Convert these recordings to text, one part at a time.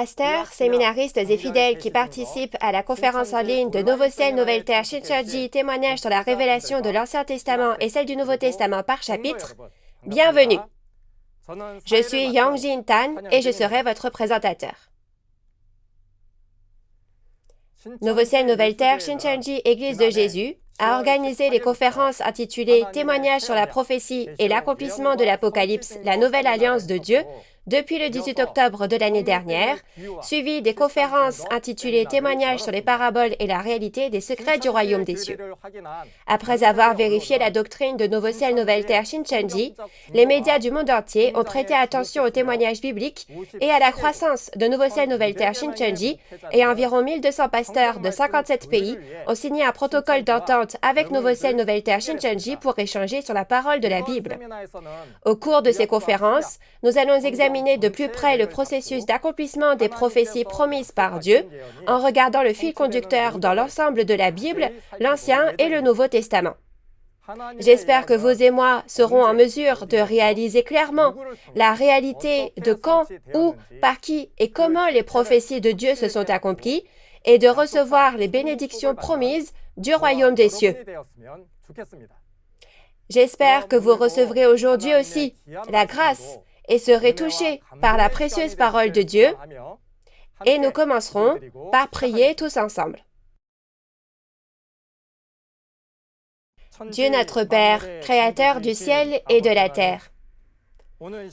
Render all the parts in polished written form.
Pasteurs, séminaristes et fidèles qui participent à la conférence en ligne de Nouveau Ciel, Nouvelle Terre, Shincheonji, témoignage sur la révélation de l'Ancien Testament et celle du Nouveau Testament par chapitre, bienvenue. Je suis Young-Jin Tan et je serai votre présentateur. Nouveau Ciel, Nouvelle Terre, Shincheonji, Église de Jésus, a organisé les conférences intitulées Témoignages sur la prophétie et l'accomplissement de l'Apocalypse, la nouvelle alliance de Dieu, depuis le 18 octobre de l'année dernière, suivies des conférences intitulées Témoignages sur les paraboles et la réalité des secrets du royaume des cieux. Après avoir vérifié la doctrine de Nouveau Ciel, Nouvelle Terre, Shincheonji, les médias du monde entier ont prêté attention aux témoignages bibliques et à la croissance de Nouveau Ciel, Nouvelle Terre, Shincheonji, et environ 1200 pasteurs de 57 pays ont signé un protocole d'entente avec Nouveau Ciel, Nouvelle Terre, Shincheonji pour échanger sur la parole de la Bible. Au cours de ces conférences, nous allons examiner de plus près le processus d'accomplissement des prophéties promises par Dieu en regardant le fil conducteur dans l'ensemble de la Bible, l'Ancien et le Nouveau Testament. J'espère que vous et moi serons en mesure de réaliser clairement la réalité de quand, où, par qui et comment les prophéties de Dieu se sont accomplies et de recevoir les bénédictions promises du royaume des cieux. J'espère que vous recevrez aujourd'hui aussi la grâce et serez touchés par la précieuse parole de Dieu. Et nous commencerons par prier tous ensemble. Dieu notre Père, Créateur du ciel et de la terre,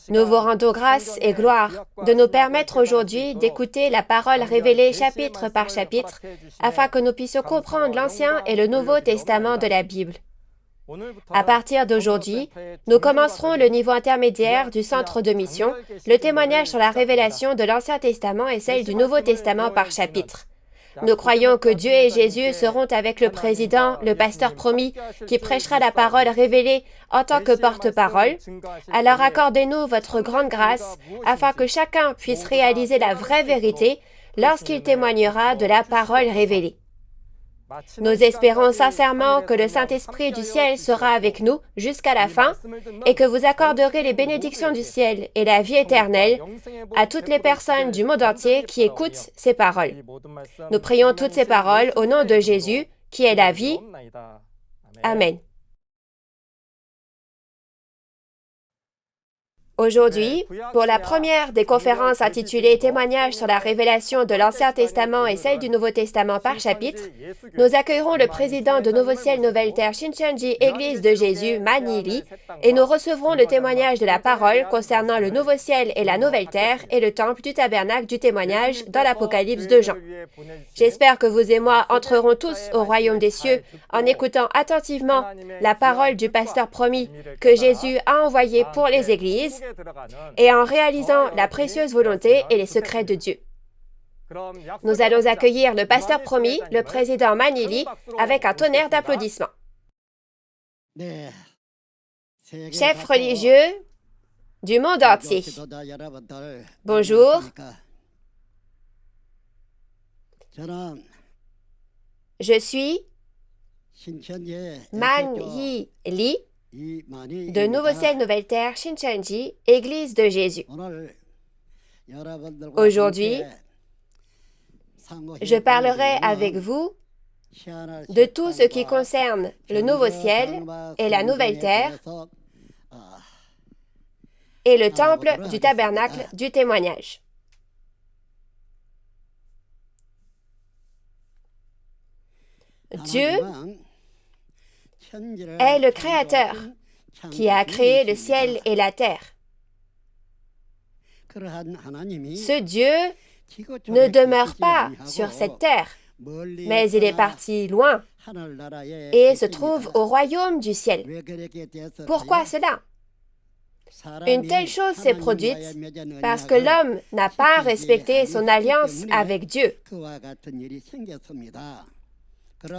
nous vous rendons grâce et gloire de nous permettre aujourd'hui d'écouter la parole révélée chapitre par chapitre, afin que nous puissions comprendre l'Ancien et le Nouveau Testament de la Bible. À partir d'aujourd'hui, nous commencerons le niveau intermédiaire du centre de mission, le témoignage sur la révélation de l'Ancien Testament et celle du Nouveau Testament par chapitre. Nous croyons que Dieu et Jésus seront avec le président, le pasteur promis, qui prêchera la parole révélée en tant que porte-parole. Alors accordez-nous votre grande grâce, afin que chacun puisse réaliser la vraie vérité lorsqu'il témoignera de la parole révélée. Nous espérons sincèrement que le Saint-Esprit du ciel sera avec nous jusqu'à la fin et que vous accorderez les bénédictions du ciel et la vie éternelle à toutes les personnes du monde entier qui écoutent ces paroles. Nous prions toutes ces paroles au nom de Jésus, qui est la vie. Amen. Aujourd'hui, pour la première des conférences intitulées Témoignages sur la révélation de l'Ancien Testament et celle du Nouveau Testament par chapitre, nous accueillerons le président de Nouveau Ciel, Nouvelle Terre, Shincheonji, Église de Jésus, Manny Lee, et nous recevrons le témoignage de la parole concernant le Nouveau Ciel et la Nouvelle Terre et le temple du tabernacle du témoignage dans l'Apocalypse de Jean. J'espère que vous et moi entrerons tous au royaume des cieux en écoutant attentivement la parole du pasteur promis que Jésus a envoyé pour les églises, et en réalisant la précieuse volonté et les secrets de Dieu. Nous allons accueillir le pasteur promis, le président Manny Lee, avec un tonnerre d'applaudissements. Chefs religieux du monde entier, bonjour. Je suis Manny Lee, de Nouveau Ciel, Nouvelle Terre, Shincheonji, Église de Jésus. Aujourd'hui, je parlerai avec vous de tout ce qui concerne le Nouveau Ciel et la Nouvelle Terre et le temple du tabernacle du témoignage. Dieu est le Créateur qui a créé le ciel et la terre. Ce Dieu ne demeure pas sur cette terre, mais il est parti loin et se trouve au royaume du ciel. Pourquoi cela? Une telle chose s'est produite parce que l'homme n'a pas respecté son alliance avec Dieu.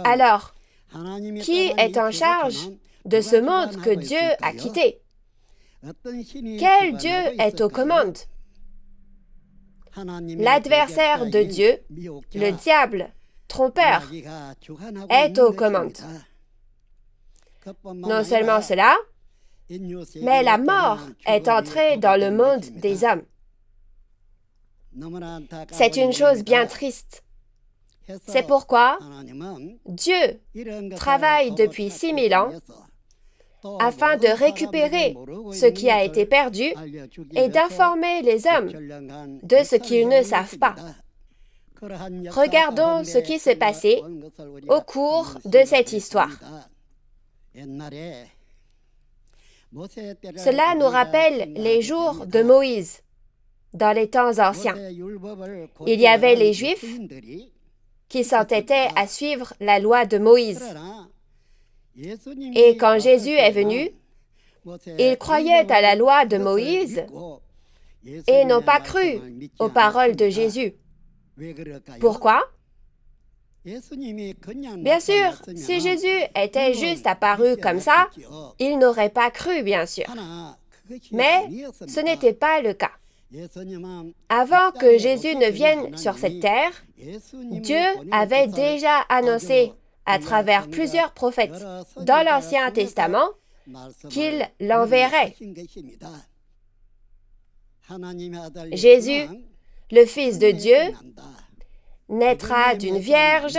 Alors, qui est en charge de ce monde que Dieu a quitté? Quel Dieu est aux commandes? L'adversaire de Dieu, le diable, trompeur, est aux commandes. Non seulement cela, mais la mort est entrée dans le monde des hommes. C'est une chose bien triste. C'est pourquoi Dieu travaille depuis 6000 ans afin de récupérer ce qui a été perdu et d'informer les hommes de ce qu'ils ne savent pas. Regardons ce qui s'est passé au cours de cette histoire. Cela nous rappelle les jours de Moïse, dans les temps anciens. Il y avait les Juifs qui s'entêtaient à suivre la loi de Moïse. Et quand Jésus est venu, ils croyaient à la loi de Moïse et n'ont pas cru aux paroles de Jésus. Pourquoi? Bien sûr, si Jésus était juste apparu comme ça, ils n'auraient pas cru, bien sûr. Mais ce n'était pas le cas. Avant que Jésus ne vienne sur cette terre, Dieu avait déjà annoncé à travers plusieurs prophètes dans l'Ancien Testament qu'il l'enverrait. Jésus, le Fils de Dieu, naîtra d'une vierge,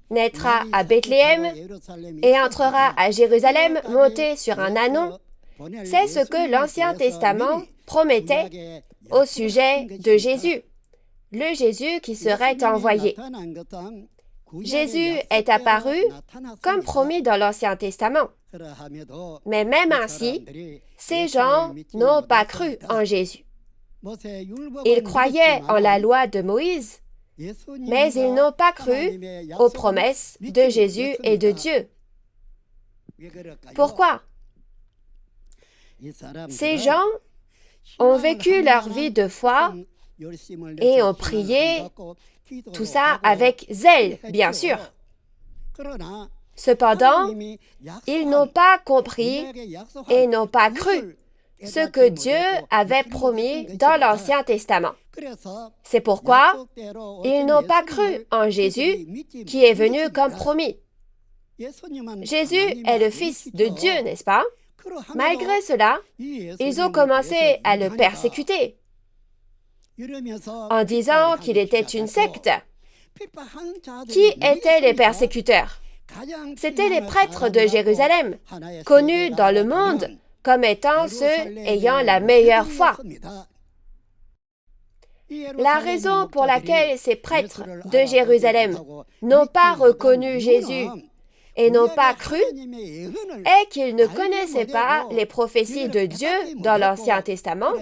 naîtra à Bethléem et entrera à Jérusalem monté sur un ânon. C'est ce que l'Ancien Testament promettait au sujet de Jésus, le Jésus qui serait envoyé. Jésus est apparu comme promis dans l'Ancien Testament. Mais même ainsi, ces gens n'ont pas cru en Jésus. Ils croyaient en la loi de Moïse, mais ils n'ont pas cru aux promesses de Jésus et de Dieu. Pourquoi? Ces gens ont vécu leur vie de foi et ont prié, tout ça avec zèle, bien sûr. Cependant, ils n'ont pas compris et n'ont pas cru ce que Dieu avait promis dans l'Ancien Testament. C'est pourquoi ils n'ont pas cru en Jésus qui est venu comme promis. Jésus est le Fils de Dieu, n'est-ce pas? Malgré cela, ils ont commencé à le persécuter en disant qu'il était une secte. Qui étaient les persécuteurs? C'étaient les prêtres de Jérusalem, connus dans le monde comme étant ceux ayant la meilleure foi. La raison pour laquelle ces prêtres de Jérusalem n'ont pas reconnu Jésus et n'ont pas cru est qu'ils ne connaissaient pas les prophéties de Dieu dans l'Ancien Testament,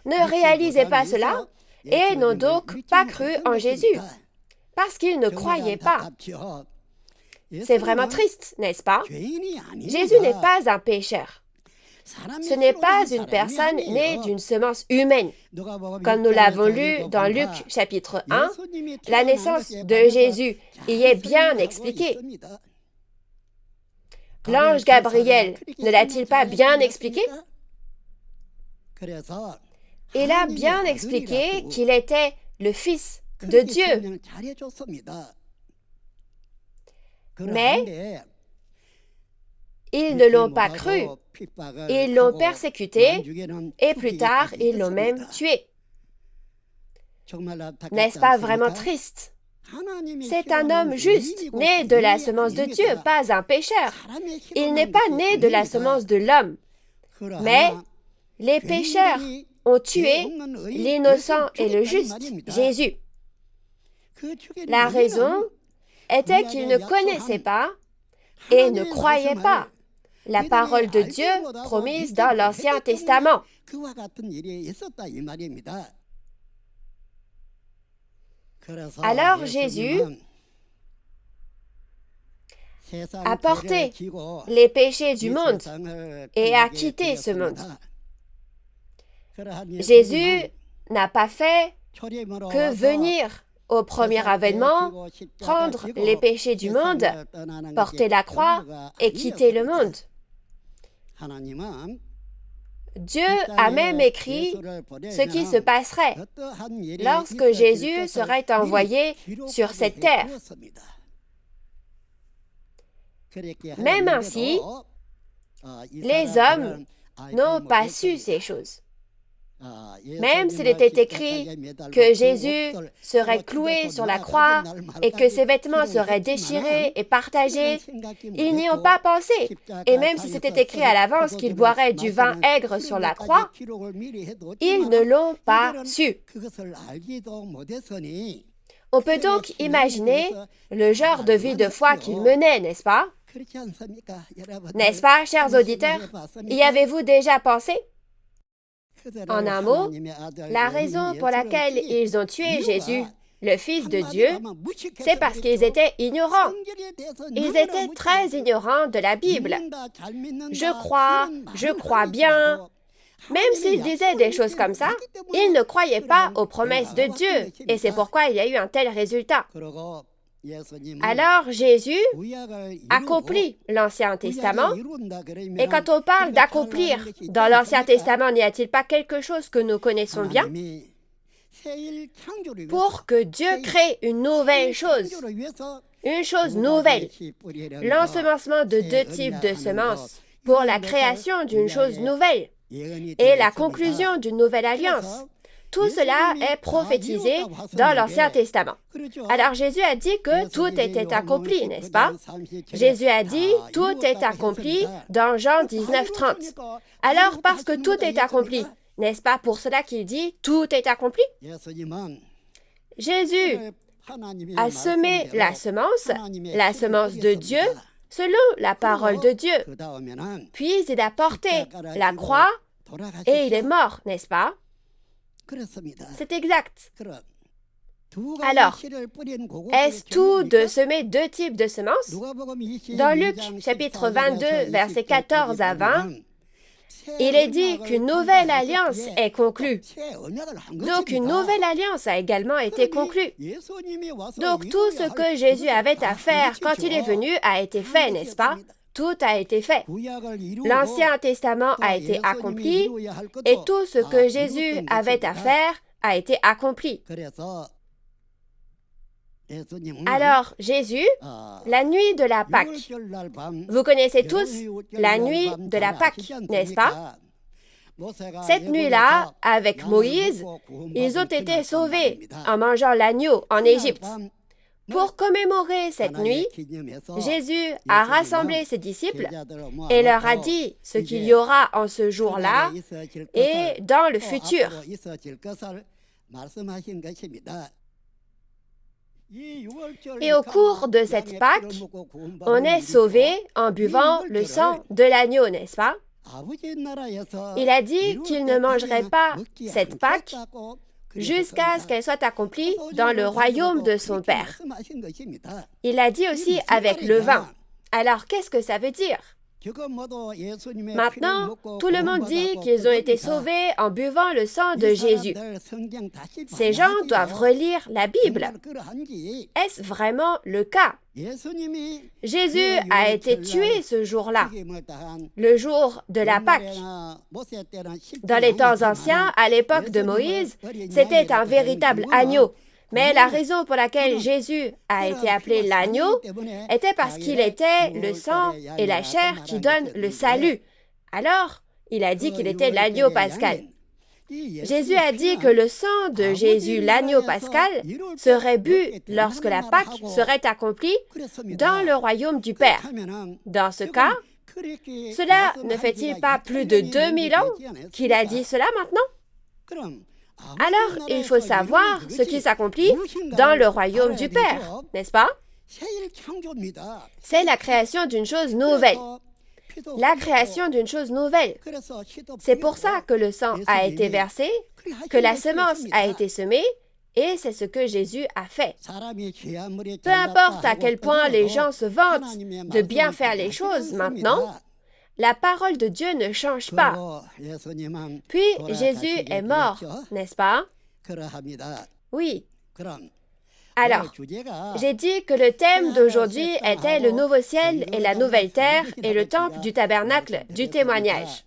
ne réalisaient pas cela et n'ont donc pas cru en Jésus, parce qu'ils ne croyaient pas. C'est vraiment triste, n'est-ce pas? Jésus n'est pas un pécheur. Ce n'est pas une personne née d'une semence humaine. Comme nous l'avons lu dans Luc chapitre 1, la naissance de Jésus y est bien expliquée. L'ange Gabriel ne l'a-t-il pas bien expliqué? Il a bien expliqué qu'il était le Fils de Dieu. Mais ils ne l'ont pas cru. Ils l'ont persécuté et plus tard, ils l'ont même tué. N'est-ce pas vraiment triste? C'est un homme juste, né de la semence de Dieu, pas un pécheur. Il n'est pas né de la semence de l'homme. Mais les pécheurs ont tué l'innocent et le juste, Jésus. La raison était qu'ils ne connaissaient pas et ne croyaient pas la parole de Dieu promise dans l'Ancien Testament. Alors Jésus a porté les péchés du monde et a quitté ce monde. Jésus n'a pas fait que venir au premier avènement, prendre les péchés du monde, porter la croix et quitter le monde. Dieu a même écrit ce qui se passerait lorsque Jésus serait envoyé sur cette terre. Même ainsi, les hommes n'ont pas su ces choses. Même s'il était écrit que Jésus serait cloué sur la croix et que ses vêtements seraient déchirés et partagés, ils n'y ont pas pensé. Et même si c'était écrit à l'avance qu'il boirait du vin aigre sur la croix, ils ne l'ont pas su. On peut donc imaginer le genre de vie de foi qu'il menait, n'est-ce pas? N'est-ce pas, chers auditeurs? Y avez-vous déjà pensé? En un mot, la raison pour laquelle ils ont tué Jésus, le Fils de Dieu, c'est parce qu'ils étaient ignorants. Ils étaient très ignorants de la Bible. Je crois bien. Même s'ils disaient des choses comme ça, ils ne croyaient pas aux promesses de Dieu, et c'est pourquoi il y a eu un tel résultat. Alors Jésus accomplit l'Ancien Testament, et quand on parle d'accomplir dans l'Ancien Testament, n'y a-t-il pas quelque chose que nous connaissons bien? Pour que Dieu crée une nouvelle chose nouvelle, l'ensemencement de 2 types de semences pour la création d'une chose nouvelle et la conclusion d'une nouvelle alliance. Tout cela est prophétisé dans l'Ancien Testament. Alors Jésus a dit que tout était accompli, n'est-ce pas? Jésus a dit « tout est accompli » dans Jean 19:30. Alors parce que tout est accompli, n'est-ce pas pour cela qu'il dit « tout est accompli » ? Jésus a semé la semence de Dieu, selon la parole de Dieu. Puis il a porté la croix et il est mort, n'est-ce pas? C'est exact. Alors, est-ce tout de semer 2 types de semences? Dans Luc, chapitre 22, versets 14 à 20, il est dit qu'une nouvelle alliance est conclue. Donc, une nouvelle alliance a également été conclue. Donc, tout ce que Jésus avait à faire quand il est venu a été fait, n'est-ce pas? Tout a été fait. L'Ancien Testament a été accompli et tout ce que Jésus avait à faire a été accompli. Alors, Jésus, la nuit de la Pâque, vous connaissez tous la nuit de la Pâque, n'est-ce pas? Cette nuit-là, avec Moïse, ils ont été sauvés en mangeant l'agneau en Égypte. Pour commémorer cette nuit, Jésus a rassemblé ses disciples et leur a dit ce qu'il y aura en ce jour-là et dans le futur. Et au cours de cette Pâque, on est sauvé en buvant le sang de l'agneau, n'est-ce pas? Il a dit qu'il ne mangerait pas cette Pâque jusqu'à ce qu'elle soit accomplie dans le royaume de son Père. Il a dit aussi avec le vin. Alors, qu'est-ce que ça veut dire? Maintenant, tout le monde dit qu'ils ont été sauvés en buvant le sang de Jésus. Ces gens doivent relire la Bible. Est-ce vraiment le cas? Jésus a été tué ce jour-là, le jour de la Pâque. Dans les temps anciens, à l'époque de Moïse, c'était un véritable agneau. Mais la raison pour laquelle Jésus a été appelé l'agneau était parce qu'il était le sang et la chair qui donnent le salut. Alors, il a dit qu'il était l'agneau pascal. Jésus a dit que le sang de Jésus, l'agneau pascal, serait bu lorsque la Pâque serait accomplie dans le royaume du Père. Dans ce cas, cela ne fait-il pas plus de 2000 ans qu'il a dit cela maintenant? Alors, il faut savoir ce qui s'accomplit dans le royaume du Père, n'est-ce pas? C'est la création d'une chose nouvelle. La création d'une chose nouvelle. C'est pour ça que le sang a été versé, que la semence a été semée, et c'est ce que Jésus a fait. Peu importe à quel point les gens se vantent de bien faire les choses maintenant, la parole de Dieu ne change pas. Puis Jésus est mort, n'est-ce pas? Oui. Alors, j'ai dit que le thème d'aujourd'hui était le nouveau ciel et la nouvelle terre et le temple du tabernacle du témoignage.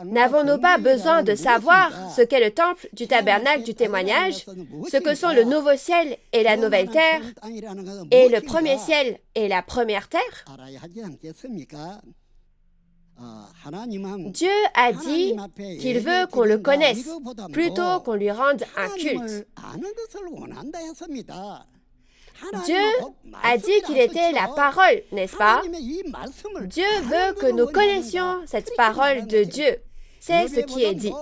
N'avons-nous pas besoin de savoir ce qu'est le temple du tabernacle du témoignage, ce que sont le nouveau ciel et la nouvelle terre, et le premier ciel et la première terre? Dieu a dit qu'il veut qu'on le connaisse plutôt qu'on lui rende un culte. Dieu a dit qu'il était la parole, n'est-ce pas? Dieu veut que nous connaissions cette parole de Dieu. C'est ce qui est dit.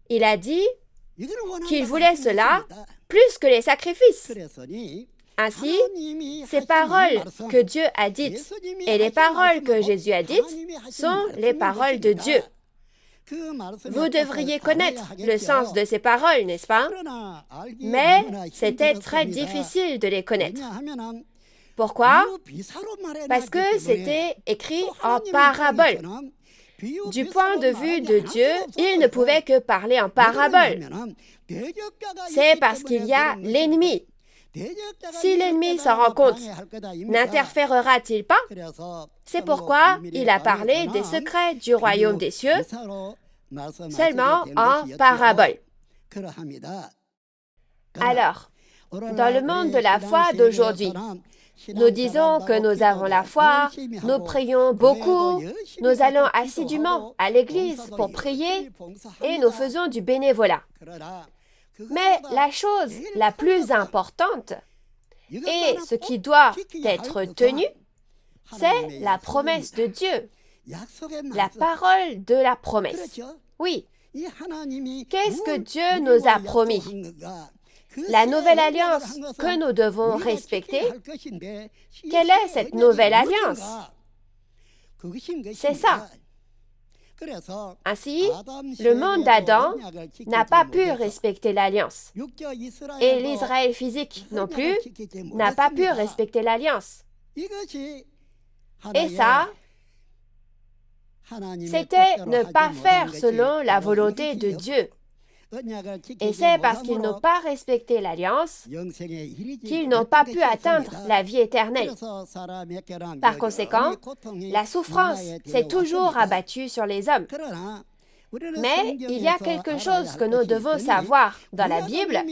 Il a dit qu'il voulait cela plus que les sacrifices. Ainsi, ces paroles que Dieu a dites et les paroles que Jésus a dites sont les paroles de Dieu. Vous devriez connaître le sens de ces paroles, n'est-ce pas? Mais c'était très difficile de les connaître. Pourquoi? Parce que c'était écrit en parabole. Du point de vue de Dieu, il ne pouvait que parler en parabole. C'est parce qu'il y a l'ennemi. Si l'ennemi s'en rend compte, n'interférera-t-il pas? C'est pourquoi il a parlé des secrets du royaume des cieux seulement en parabole. Alors, dans le monde de la foi d'aujourd'hui, nous disons que nous avons la foi, nous prions beaucoup, nous allons assidûment à l'église pour prier et nous faisons du bénévolat. Mais la chose la plus importante et ce qui doit être tenu, c'est la promesse de Dieu, la parole de la promesse. Oui, qu'est-ce que Dieu nous a promis? La nouvelle alliance que nous devons respecter, quelle est cette nouvelle alliance? C'est ça. Ainsi, le monde d'Adam n'a pas pu respecter l'alliance. Et l'Israël physique non plus n'a pas pu respecter l'alliance. Et ça, c'était ne pas faire selon la volonté de Dieu. Et c'est parce qu'ils n'ont pas respecté l'alliance qu'ils n'ont pas pu atteindre la vie éternelle. Par conséquent, la souffrance s'est toujours abattue sur les hommes. Mais il y a quelque chose que nous devons savoir dans la Bible,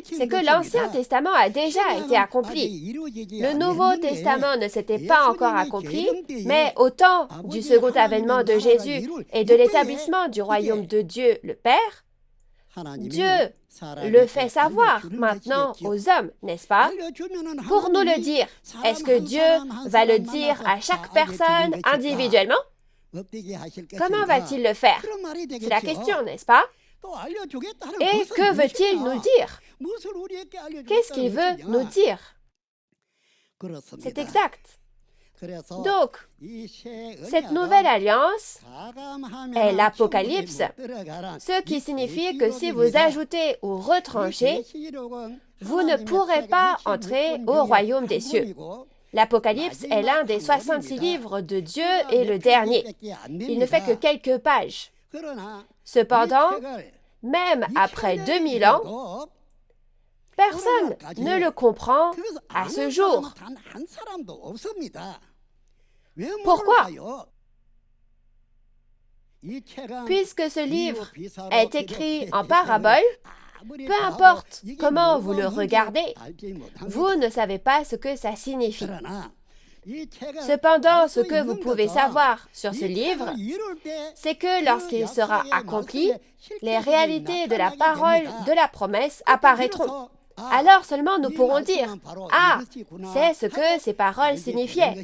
c'est que l'Ancien Testament a déjà été accompli. Le Nouveau Testament ne s'était pas encore accompli, mais au temps du second avènement de Jésus et de l'établissement du royaume de Dieu le Père, Dieu le fait savoir maintenant aux hommes, n'est-ce pas? Pour nous le dire, est-ce que Dieu va le dire à chaque personne individuellement? Comment va-t-il le faire? C'est la question, n'est-ce pas? Et que veut-il nous dire? Qu'est-ce qu'il veut nous dire? C'est exact. Donc, cette nouvelle alliance est l'Apocalypse, ce qui signifie que si vous ajoutez ou retranchez, vous ne pourrez pas entrer au royaume des cieux. L'Apocalypse est l'un des 66 livres de Dieu et le dernier. Il ne fait que quelques pages. Cependant, même après 2000 ans, personne ne le comprend à ce jour. Pourquoi? Puisque ce livre est écrit en parabole, peu importe comment vous le regardez, vous ne savez pas ce que ça signifie. Cependant, ce que vous pouvez savoir sur ce livre, c'est que lorsqu'il sera accompli, les réalités de la parole de la promesse apparaîtront. Alors seulement nous pourrons dire, « Ah, c'est ce que ces paroles signifiaient. »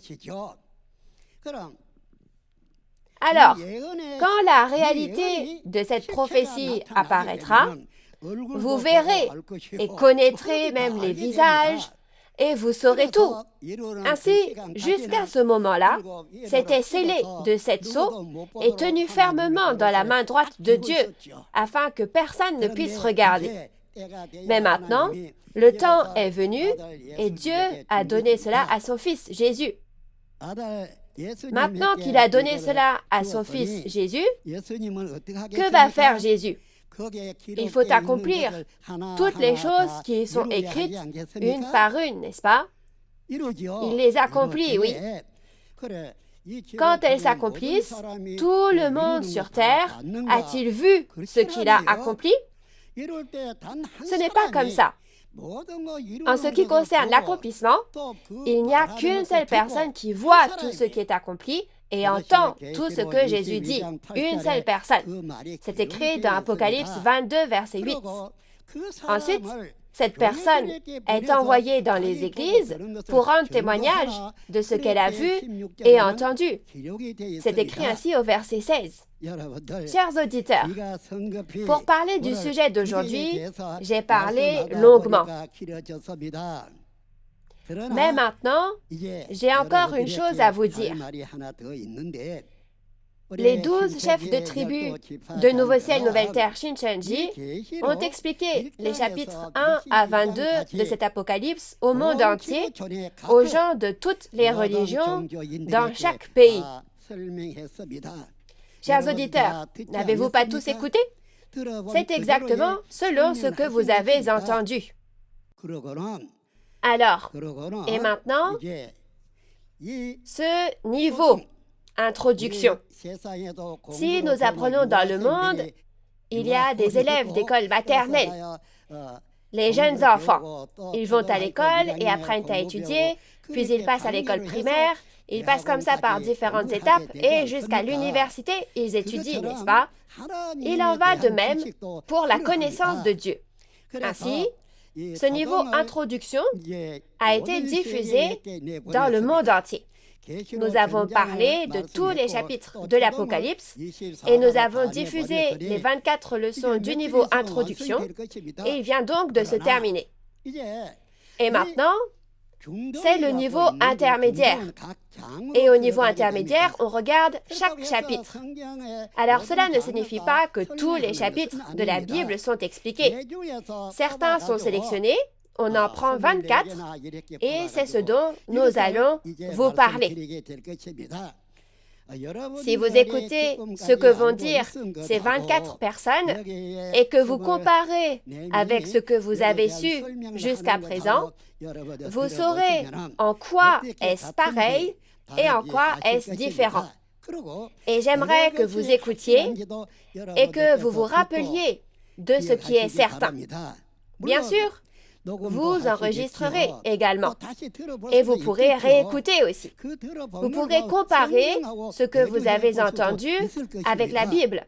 Alors, quand la réalité de cette prophétie apparaîtra, vous verrez et connaîtrez même les visages et vous saurez tout. Ainsi, jusqu'à ce moment-là, c'était scellé de 7 sceaux et tenu fermement dans la main droite de Dieu, afin que personne ne puisse regarder. Mais maintenant, le temps est venu et Dieu a donné cela à son Fils Jésus. Maintenant qu'il a donné cela à son Fils Jésus, que va faire Jésus? Il faut accomplir toutes les choses qui sont écrites une par une, n'est-ce pas? Il les accomplit, oui. Quand elles s'accomplissent, tout le monde sur terre a-t-il vu ce qu'il a accompli? Ce n'est pas comme ça. En ce qui concerne l'accomplissement, il n'y a qu'une seule personne qui voit tout ce qui est accompli, et entend tout ce que Jésus dit. Une seule personne. C'est écrit dans Apocalypse 22, verset 8. Ensuite, cette personne est envoyée dans les églises pour rendre témoignage de ce qu'elle a vu et entendu. C'est écrit ainsi au verset 16. Chers auditeurs, pour parler du sujet d'aujourd'hui, j'ai parlé longuement. Mais maintenant, j'ai encore une chose à vous dire. Les 12 chefs de tribu de Nouveau Ciel, Nouvelle Terre, Shincheonji ont expliqué les chapitres 1 à 22 de cet apocalypse au monde entier, aux gens de toutes les religions dans chaque pays. Chers auditeurs, n'avez-vous pas tous écouté? C'est exactement selon ce que vous avez entendu. Alors, et maintenant, ce niveau introduction. Si nous apprenons dans le monde, il y a des élèves d'école maternelle, les jeunes enfants. Ils vont à l'école et apprennent à étudier, puis ils passent à l'école primaire, ils passent comme ça par différentes étapes et jusqu'à l'université, ils étudient, n'est-ce pas? Il en va de même pour la connaissance de Dieu. Ainsi, ce niveau introduction a été diffusé dans le monde entier. Nous avons parlé de tous les chapitres de l'Apocalypse et nous avons diffusé les 24 leçons du niveau introduction et il vient donc de se terminer. Et maintenant, c'est le niveau intermédiaire. Et au niveau intermédiaire, on regarde chaque chapitre. Alors cela ne signifie pas que tous les chapitres de la Bible sont expliqués. Certains sont sélectionnés. On en prend 24 et c'est ce dont nous allons vous parler. Si vous écoutez ce que vont dire ces 24 personnes et que vous comparez avec ce que vous avez su jusqu'à présent, vous saurez en quoi est-ce pareil et en quoi est-ce différent. Et j'aimerais que vous écoutiez et que vous vous rappeliez de ce qui est certain. Bien sûr, vous enregistrerez également et vous pourrez réécouter aussi. Vous pourrez comparer ce que vous avez entendu avec la Bible.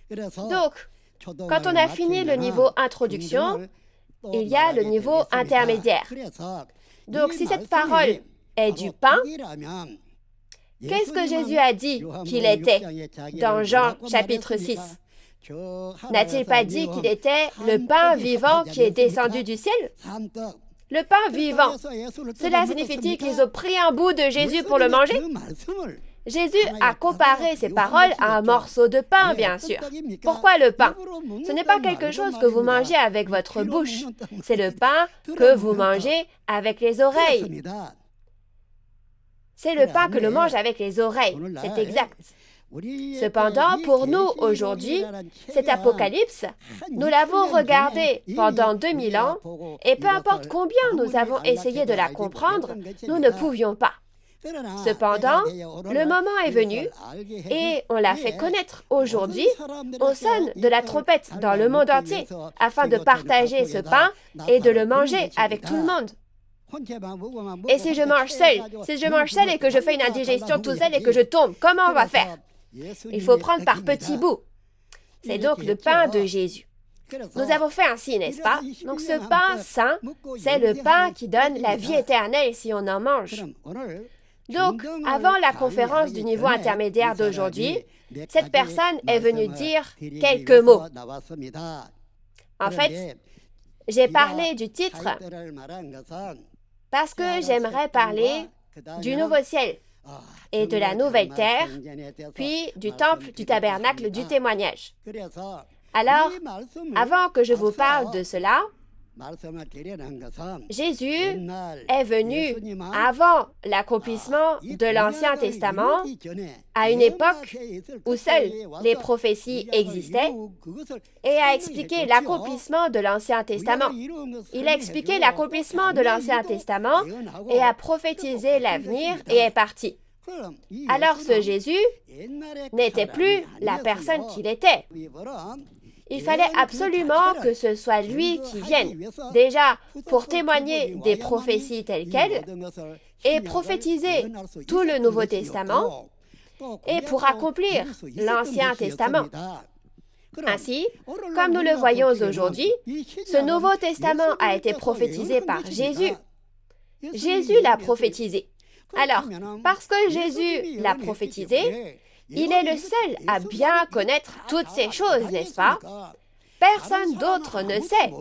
Donc, quand on a fini le niveau introduction, il y a le niveau intermédiaire. Donc, si cette parole est du pain, qu'est-ce que Jésus a dit qu'il était dans Jean chapitre 6? N'a-t-il pas dit qu'il était le pain vivant qui est descendu du ciel? Le pain vivant, cela signifie-t-il qu'ils ont pris un bout de Jésus pour le manger? Jésus a comparé ces paroles à un morceau de pain, bien sûr. Pourquoi le pain? Ce n'est pas quelque chose que vous mangez avec votre bouche. C'est le pain que vous mangez avec les oreilles. C'est le pain que l'on mange avec les oreilles. C'est exact. Cependant, pour nous, aujourd'hui, cet apocalypse, nous l'avons regardé pendant 2000 ans, et peu importe combien nous avons essayé de la comprendre, nous ne pouvions pas. Cependant, le moment est venu, et on l'a fait connaître aujourd'hui, on sonne de la trompette dans le monde entier, afin de partager ce pain et de le manger avec tout le monde. Et si je mange seul et que je fais une indigestion tout seul et que je tombe, comment on va faire? Il faut prendre par petits bouts. C'est donc le pain de Jésus. Nous avons fait ainsi, n'est-ce pas? Donc ce pain saint, c'est le pain qui donne la vie éternelle si on en mange. Donc, avant la conférence du niveau intermédiaire d'aujourd'hui, cette personne est venue dire quelques mots. En fait, j'ai parlé du titre parce que j'aimerais parler du nouveau ciel et de la nouvelle terre, puis du temple, du tabernacle, du témoignage. Alors, avant que je vous parle de cela, Jésus est venu avant l'accomplissement de l'Ancien Testament, à une époque où seules les prophéties existaient, et a expliqué l'accomplissement de l'Ancien Testament. Il a expliqué l'accomplissement de l'Ancien Testament et a prophétisé l'avenir et est parti. Alors ce Jésus n'était plus la personne qu'il était. Il fallait absolument que ce soit lui qui vienne, déjà pour témoigner des prophéties telles quelles, et prophétiser tout le Nouveau Testament, et pour accomplir l'Ancien Testament. Ainsi, comme nous le voyons aujourd'hui, ce Nouveau Testament a été prophétisé par Jésus. Jésus l'a prophétisé. Alors, parce que Jésus l'a prophétisé, il est le seul à bien connaître toutes ces choses, n'est-ce pas? Personne d'autre ne sait.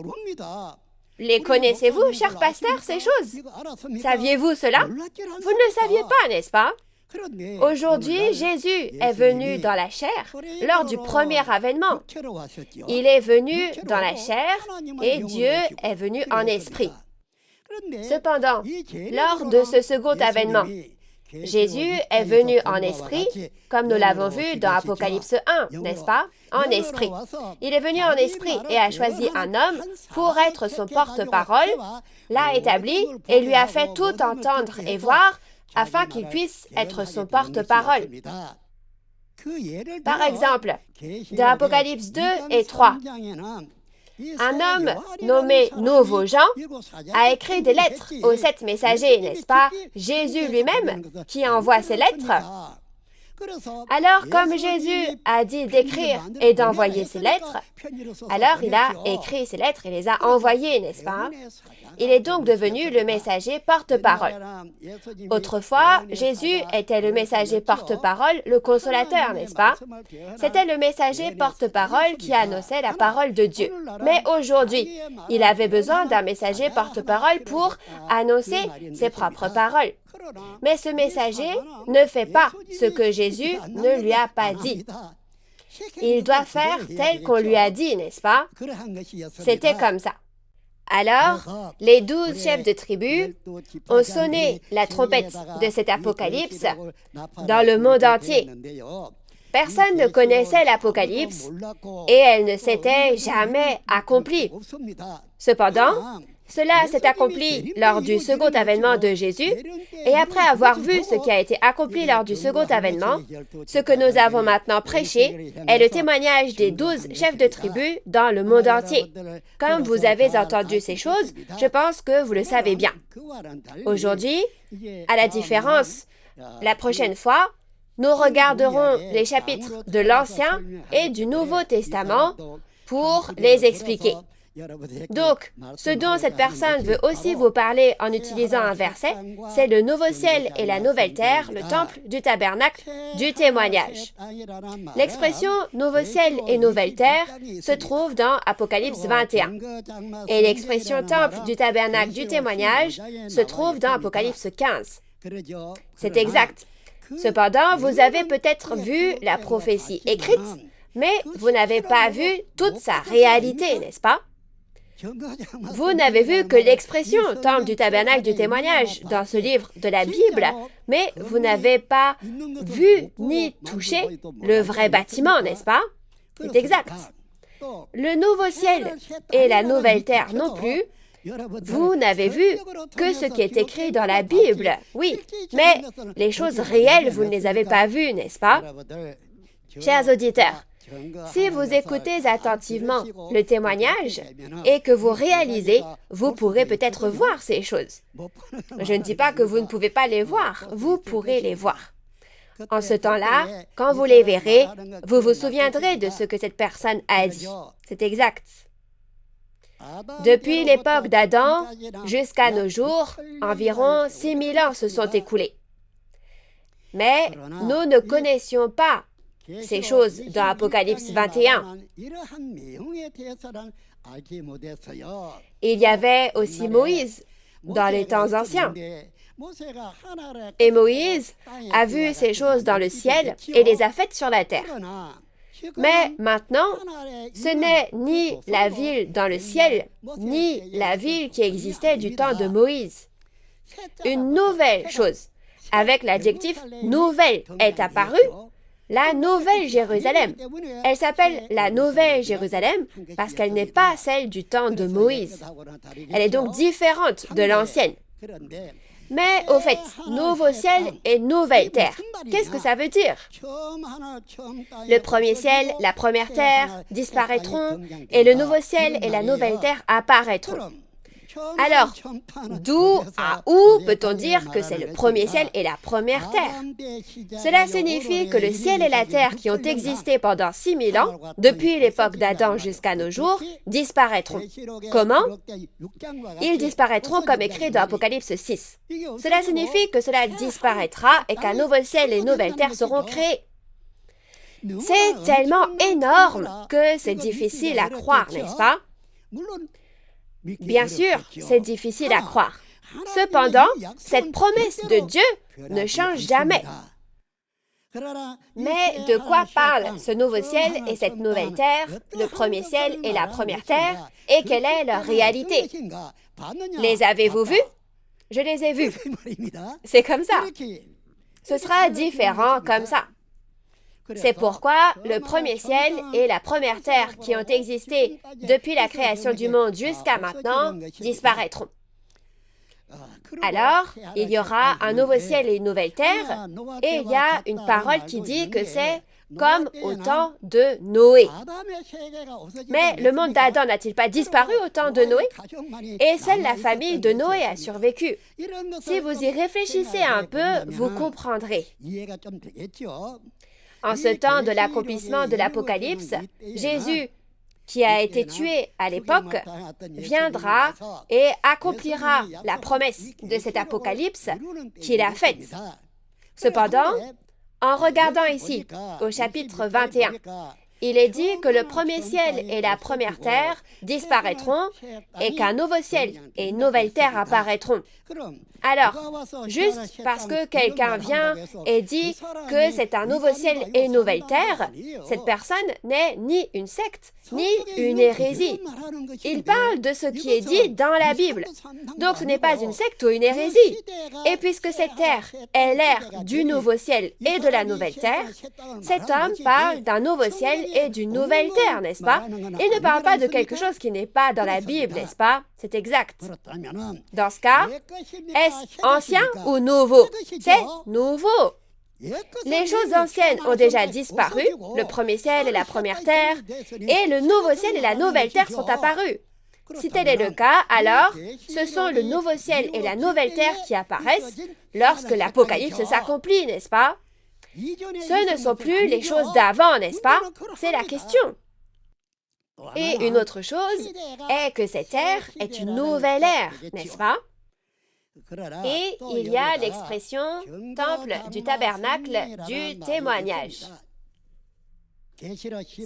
Les connaissez-vous, chers pasteurs, ces choses? Saviez-vous cela? Vous ne le saviez pas, n'est-ce pas? Aujourd'hui, Jésus est venu dans la chair lors du premier avènement. Il est venu dans la chair et Dieu est venu en esprit. Cependant, lors de ce second avènement, Jésus est venu en esprit, comme nous l'avons vu dans Apocalypse 1, n'est-ce pas? En esprit. Il est venu en esprit et a choisi un homme pour être son porte-parole, l'a établi et lui a fait tout entendre et voir afin qu'il puisse être son porte-parole. Par exemple, dans Apocalypse 2 et 3, un homme nommé Nouveau Jean a écrit des lettres aux 7 messagers, n'est-ce pas? Jésus lui-même qui envoie ces lettres. Alors, comme Jésus a dit d'écrire et d'envoyer ces lettres, alors il a écrit ces lettres et les a envoyées, n'est-ce pas? Il est donc devenu le messager porte-parole. Autrefois, Jésus était le messager porte-parole, le consolateur, n'est-ce pas? C'était le messager porte-parole qui annonçait la parole de Dieu. Mais aujourd'hui, il avait besoin d'un messager porte-parole pour annoncer ses propres paroles. Mais ce messager ne fait pas ce que Jésus ne lui a pas dit. Il doit faire tel qu'on lui a dit, n'est-ce pas? C'était comme ça. Alors, les 12 chefs de tribu ont sonné la trompette de cet apocalypse dans le monde entier. Personne ne connaissait l'Apocalypse et elle ne s'était jamais accomplie. Cependant, cela s'est accompli lors du second avènement de Jésus, et après avoir vu ce qui a été accompli lors du second avènement, ce que nous avons maintenant prêché est le témoignage des 12 chefs de tribu dans le monde entier. Comme vous avez entendu ces choses, je pense que vous le savez bien. Aujourd'hui, à la différence, la prochaine fois, nous regarderons les chapitres de l'Ancien et du Nouveau Testament pour les expliquer. Donc, ce dont cette personne veut aussi vous parler en utilisant un verset, c'est le nouveau ciel et la nouvelle terre, le temple du tabernacle du témoignage. L'expression nouveau ciel et nouvelle terre se trouve dans Apocalypse 21. Et l'expression temple du tabernacle du témoignage se trouve dans Apocalypse 15. C'est exact. Cependant, vous avez peut-être vu la prophétie écrite, mais vous n'avez pas vu toute sa réalité, n'est-ce pas? Vous n'avez vu que l'expression « temple du tabernacle du témoignage » dans ce livre de la Bible, mais vous n'avez pas vu ni touché le vrai bâtiment, n'est-ce pas? C'est exact. Le nouveau ciel et la nouvelle terre non plus, vous n'avez vu que ce qui est écrit dans la Bible, oui, mais les choses réelles, vous ne les avez pas vues, n'est-ce pas? Chers auditeurs, si vous écoutez attentivement le témoignage et que vous réalisez, vous pourrez peut-être voir ces choses. Je ne dis pas que vous ne pouvez pas les voir, vous pourrez les voir. En ce temps-là, quand vous les verrez, vous vous souviendrez de ce que cette personne a dit. C'est exact. Depuis l'époque d'Adam jusqu'à nos jours, environ 6000 ans se sont écoulés. Mais nous ne connaissions pas ces choses dans Apocalypse 21. Il y avait aussi Moïse dans les temps anciens. Et Moïse a vu ces choses dans le ciel et les a faites sur la terre. Mais maintenant, ce n'est ni la ville dans le ciel, ni la ville qui existait du temps de Moïse. Une nouvelle chose, avec l'adjectif « nouvelle » est apparue, la Nouvelle Jérusalem. Elle s'appelle la Nouvelle Jérusalem parce qu'elle n'est pas celle du temps de Moïse. Elle est donc différente de l'ancienne. Mais au fait, nouveau ciel et nouvelle terre, qu'est-ce que ça veut dire? Le premier ciel, la première terre disparaîtront et le nouveau ciel et la nouvelle terre apparaîtront. Alors, d'où à où peut-on dire que c'est le premier ciel et la première terre? Cela signifie que le ciel et la terre qui ont existé pendant 6000 ans, depuis l'époque d'Adam jusqu'à nos jours, disparaîtront. Comment? Ils disparaîtront comme écrit dans Apocalypse 6. Cela signifie que cela disparaîtra et qu'un nouveau ciel et une nouvelle terre seront créés. C'est tellement énorme que c'est difficile à croire, n'est-ce pas? Bien sûr, c'est difficile à croire. Cependant, cette promesse de Dieu ne change jamais. Mais de quoi parle ce nouveau ciel et cette nouvelle terre, le premier ciel et la première terre, et quelle est leur réalité? Les avez-vous vus? Je les ai vus. C'est comme ça. Ce sera différent comme ça. C'est pourquoi le premier ciel et la première terre qui ont existé depuis la création du monde jusqu'à maintenant disparaîtront. Alors, il y aura un nouveau ciel et une nouvelle terre, et il y a une parole qui dit que c'est comme au temps de Noé. Mais le monde d'Adam n'a-t-il pas disparu au temps de Noé? Et seule la famille de Noé a survécu. Si vous y réfléchissez un peu, vous comprendrez. En ce temps de l'accomplissement de l'Apocalypse, Jésus, qui a été tué à l'époque, viendra et accomplira la promesse de cet Apocalypse qu'il a faite. Cependant, en regardant ici, au chapitre 21, il est dit que le premier ciel et la première terre disparaîtront et qu'un nouveau ciel et une nouvelle terre apparaîtront. Alors, juste parce que quelqu'un vient et dit que c'est un nouveau ciel et une nouvelle terre, cette personne n'est ni une secte, ni une hérésie. Il parle de ce qui est dit dans la Bible. Donc ce n'est pas une secte ou une hérésie. Et puisque cette terre est l'ère du nouveau ciel et de la nouvelle terre, cet homme parle d'un nouveau ciel et d'une nouvelle terre, n'est-ce pas? Il ne parle pas de quelque chose qui n'est pas dans la Bible, n'est-ce pas? C'est exact. Dans ce cas, est-ce ancien ou nouveau? C'est nouveau. Les choses anciennes ont déjà disparu, le premier ciel et la première terre, et le nouveau ciel et la nouvelle terre sont apparus. Si tel est le cas, alors ce sont le nouveau ciel et la nouvelle terre qui apparaissent lorsque l'Apocalypse s'accomplit, n'est-ce pas? Ce ne sont plus les choses d'avant, n'est-ce pas? C'est la question. Et une autre chose est que cette ère est une nouvelle ère, n'est-ce pas? Et il y a l'expression « temple du tabernacle du témoignage ».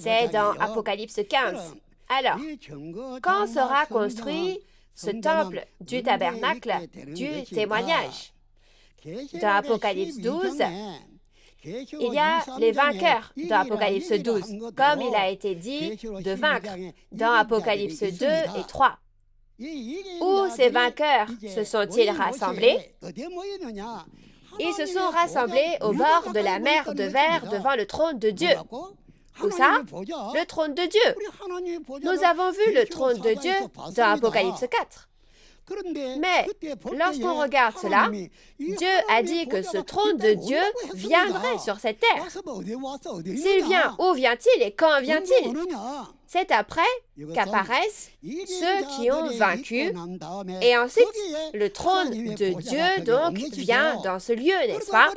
C'est dans Apocalypse 15. Alors, quand sera construit ce temple du tabernacle du témoignage? Dans Apocalypse 12, il y a les vainqueurs dans Apocalypse 12, comme il a été dit de vaincre dans Apocalypse 2 et 3. Où ces vainqueurs se sont-ils rassemblés? Ils se sont rassemblés au bord de la mer de verre devant le trône de Dieu. Où ça? Le trône de Dieu. Nous avons vu le trône de Dieu dans Apocalypse 4. Mais lorsqu'on regarde cela, Dieu a dit que ce trône de Dieu viendrait sur cette terre. S'il vient, où vient-il et quand vient-il? C'est après qu'apparaissent ceux qui ont vaincu, et ensuite le trône de Dieu donc vient dans ce lieu, n'est-ce pas?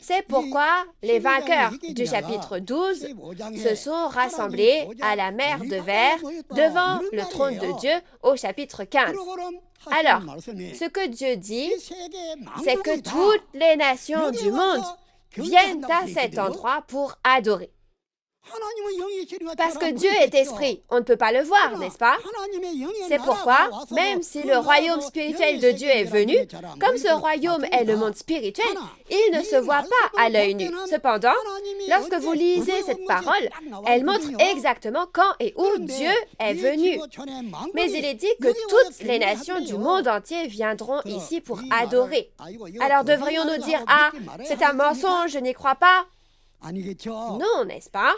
C'est pourquoi les vainqueurs du chapitre 12 se sont rassemblés à la mer de verre devant le trône de Dieu au chapitre 15. Alors, ce que Dieu dit, c'est que toutes les nations du monde viennent à cet endroit pour adorer. Parce que Dieu est esprit, on ne peut pas le voir, n'est-ce pas? C'est pourquoi, même si le royaume spirituel de Dieu est venu, comme ce royaume est le monde spirituel, il ne se voit pas à l'œil nu. Cependant, lorsque vous lisez cette parole, elle montre exactement quand et où Dieu est venu. Mais il est dit que toutes les nations du monde entier viendront ici pour adorer. Alors devrions-nous dire « Ah, c'est un mensonge, je n'y crois pas » ? Non, n'est-ce pas?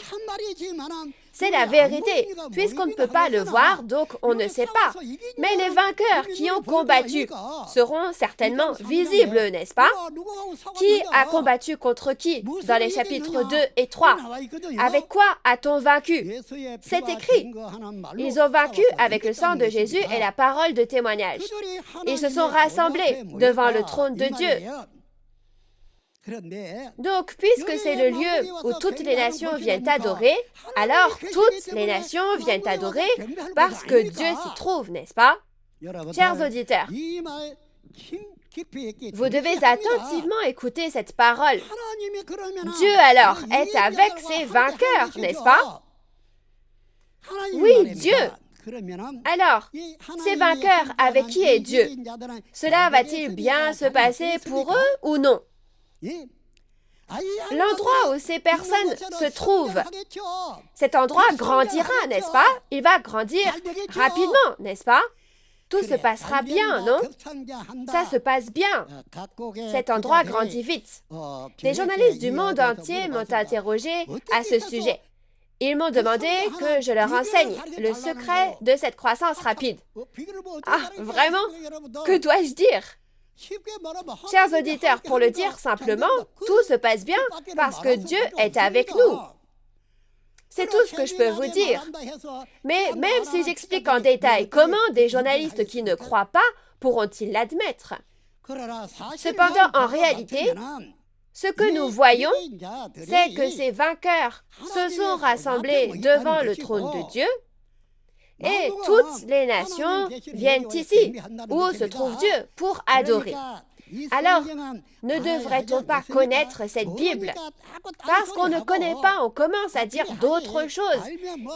C'est la vérité, puisqu'on ne peut pas le voir, donc on ne sait pas. Mais les vainqueurs qui ont combattu seront certainement visibles, n'est-ce pas? Qui a combattu contre qui dans les chapitres 2 et 3? Avec quoi a-t-on vaincu? C'est écrit. Ils ont vaincu avec le sang de Jésus et la parole de témoignage. Ils se sont rassemblés devant le trône de Dieu. Donc, puisque c'est le lieu où toutes les nations viennent adorer, alors toutes les nations viennent adorer parce que Dieu s'y trouve, n'est-ce pas? Chers auditeurs, vous devez attentivement écouter cette parole. Dieu alors est avec ses vainqueurs, n'est-ce pas? Oui, Dieu. Alors, ces vainqueurs, avec qui est Dieu? Cela va-t-il bien se passer pour eux ou non? L'endroit où ces personnes se trouvent, cet endroit grandira, n'est-ce pas? Il va grandir rapidement, n'est-ce pas? Tout se passera bien, non? Ça se passe bien. Cet endroit grandit vite. Des journalistes du monde entier m'ont interrogé à ce sujet. Ils m'ont demandé que je leur enseigne le secret de cette croissance rapide. Ah, vraiment? Que dois-je dire? Chers auditeurs, pour le dire simplement, tout se passe bien parce que Dieu est avec nous. C'est tout ce que je peux vous dire. Mais même si j'explique en détail comment des journalistes qui ne croient pas pourront-ils l'admettre? Cependant, en réalité, ce que nous voyons, c'est que ces vainqueurs se sont rassemblés devant le trône de Dieu et toutes les nations viennent ici, où se trouve Dieu, pour adorer. Alors, ne devrait-on pas connaître cette Bible? Parce qu'on ne connaît pas, on commence à dire d'autres choses.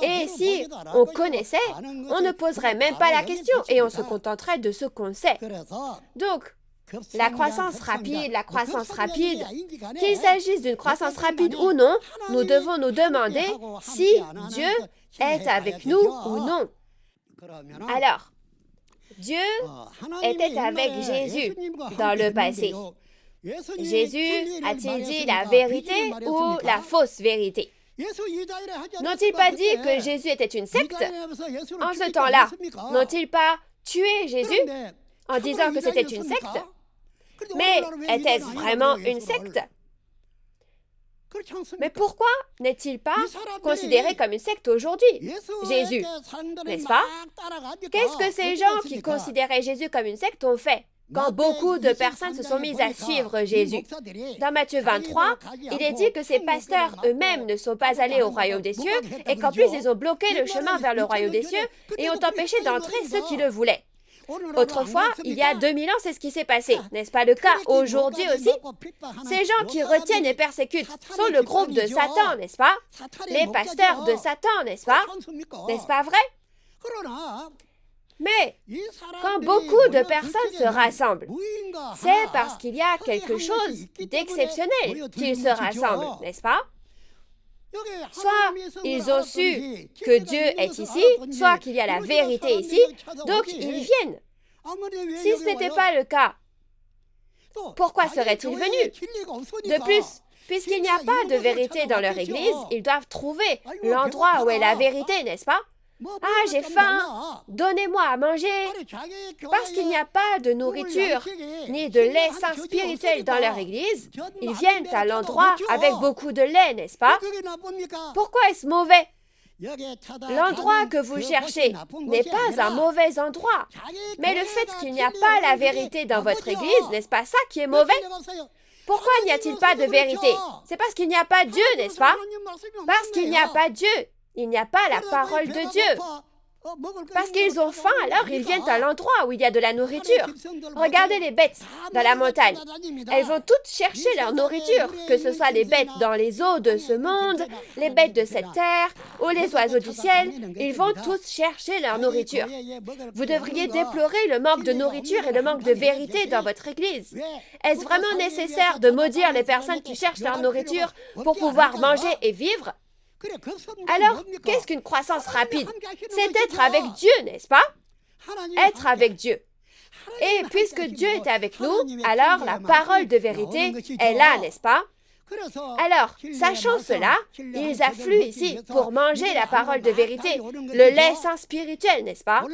Et si on connaissait, on ne poserait même pas la question et on se contenterait de ce qu'on sait. Donc, la croissance rapide, qu'il s'agisse d'une croissance rapide ou non, nous devons nous demander si Dieu est avec nous ou non. Alors, Dieu était avec Jésus dans le passé. Jésus a-t-il dit la vérité ou la fausse vérité? N'ont-ils pas dit que Jésus était une secte? En ce temps-là, n'ont-ils pas tué Jésus en disant que c'était une secte? Mais était-ce vraiment une secte? Mais pourquoi n'est-il pas considéré comme une secte aujourd'hui, Jésus? N'est-ce pas? Qu'est-ce que ces gens qui considéraient Jésus comme une secte ont fait quand beaucoup de personnes se sont mises à suivre Jésus? Dans Matthieu 23, il est dit que ces pasteurs eux-mêmes ne sont pas allés au royaume des cieux et qu'en plus ils ont bloqué le chemin vers le royaume des cieux et ont empêché d'entrer ceux qui le voulaient. Autrefois, il y a 2000 ans, c'est ce qui s'est passé. N'est-ce pas le cas aujourd'hui aussi? Ces gens qui retiennent et persécutent sont le groupe de Satan, n'est-ce pas? Les pasteurs de Satan, n'est-ce pas? N'est-ce pas vrai? Mais quand beaucoup de personnes se rassemblent, c'est parce qu'il y a quelque chose d'exceptionnel qu'ils se rassemblent, n'est-ce pas? Soit ils ont su que Dieu est ici, soit qu'il y a la vérité ici, donc ils viennent. Si ce n'était pas le cas, pourquoi seraient-ils venus? De plus, puisqu'il n'y a pas de vérité dans leur église, ils doivent trouver l'endroit où est la vérité, n'est-ce pas? Ah, j'ai faim, donnez-moi à manger. Parce qu'il n'y a pas de nourriture ni de lait sain spirituel dans leur église, ils viennent à l'endroit avec beaucoup de lait, n'est-ce pas? Pourquoi est-ce mauvais? L'endroit que vous cherchez n'est pas un mauvais endroit, mais le fait qu'il n'y a pas la vérité dans votre église, n'est-ce pas ça qui est mauvais? Pourquoi n'y a-t-il pas de vérité? C'est parce qu'il n'y a pas Dieu, n'est-ce pas? Parce qu'il n'y a pas Dieu. Il n'y a pas la parole de Dieu. Parce qu'ils ont faim, alors ils viennent à l'endroit où il y a de la nourriture. Regardez les bêtes dans la montagne. Elles vont toutes chercher leur nourriture, que ce soit les bêtes dans les eaux de ce monde, les bêtes de cette terre ou les oiseaux du ciel. Ils vont tous chercher leur nourriture. Vous devriez déplorer le manque de nourriture et le manque de vérité dans votre église. Est-ce vraiment nécessaire de maudire les personnes qui cherchent leur nourriture pour pouvoir manger et vivre? Alors, qu'est-ce qu'une croissance rapide? C'est être avec Dieu, n'est-ce pas? Être avec Dieu. Et puisque Dieu est avec nous, alors la parole de vérité est là, n'est-ce pas? Alors, sachant cela, ils affluent ici pour manger la parole de vérité, le lait saint spirituel, n'est-ce pas?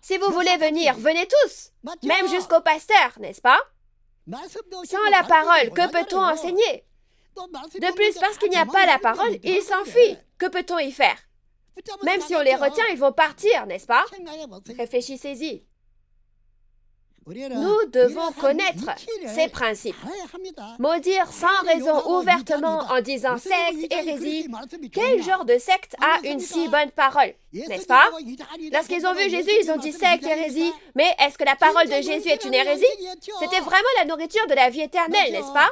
Si vous voulez venir, venez tous, même jusqu'au pasteur, n'est-ce pas? Sans la parole, que peut-on enseigner? De plus, parce qu'il n'y a pas la parole, ils s'enfuient. Que peut-on y faire? Même si on les retient, ils vont partir, n'est-ce pas? Réfléchissez-y. Nous devons connaître ces principes. Maudire sans raison ouvertement en disant secte, hérésie. Quel genre de secte a une si bonne parole, n'est-ce pas? Lorsqu'ils ont vu Jésus, ils ont dit secte, hérésie. Mais est-ce que la parole de Jésus est une hérésie? C'était vraiment la nourriture de la vie éternelle, n'est-ce pas?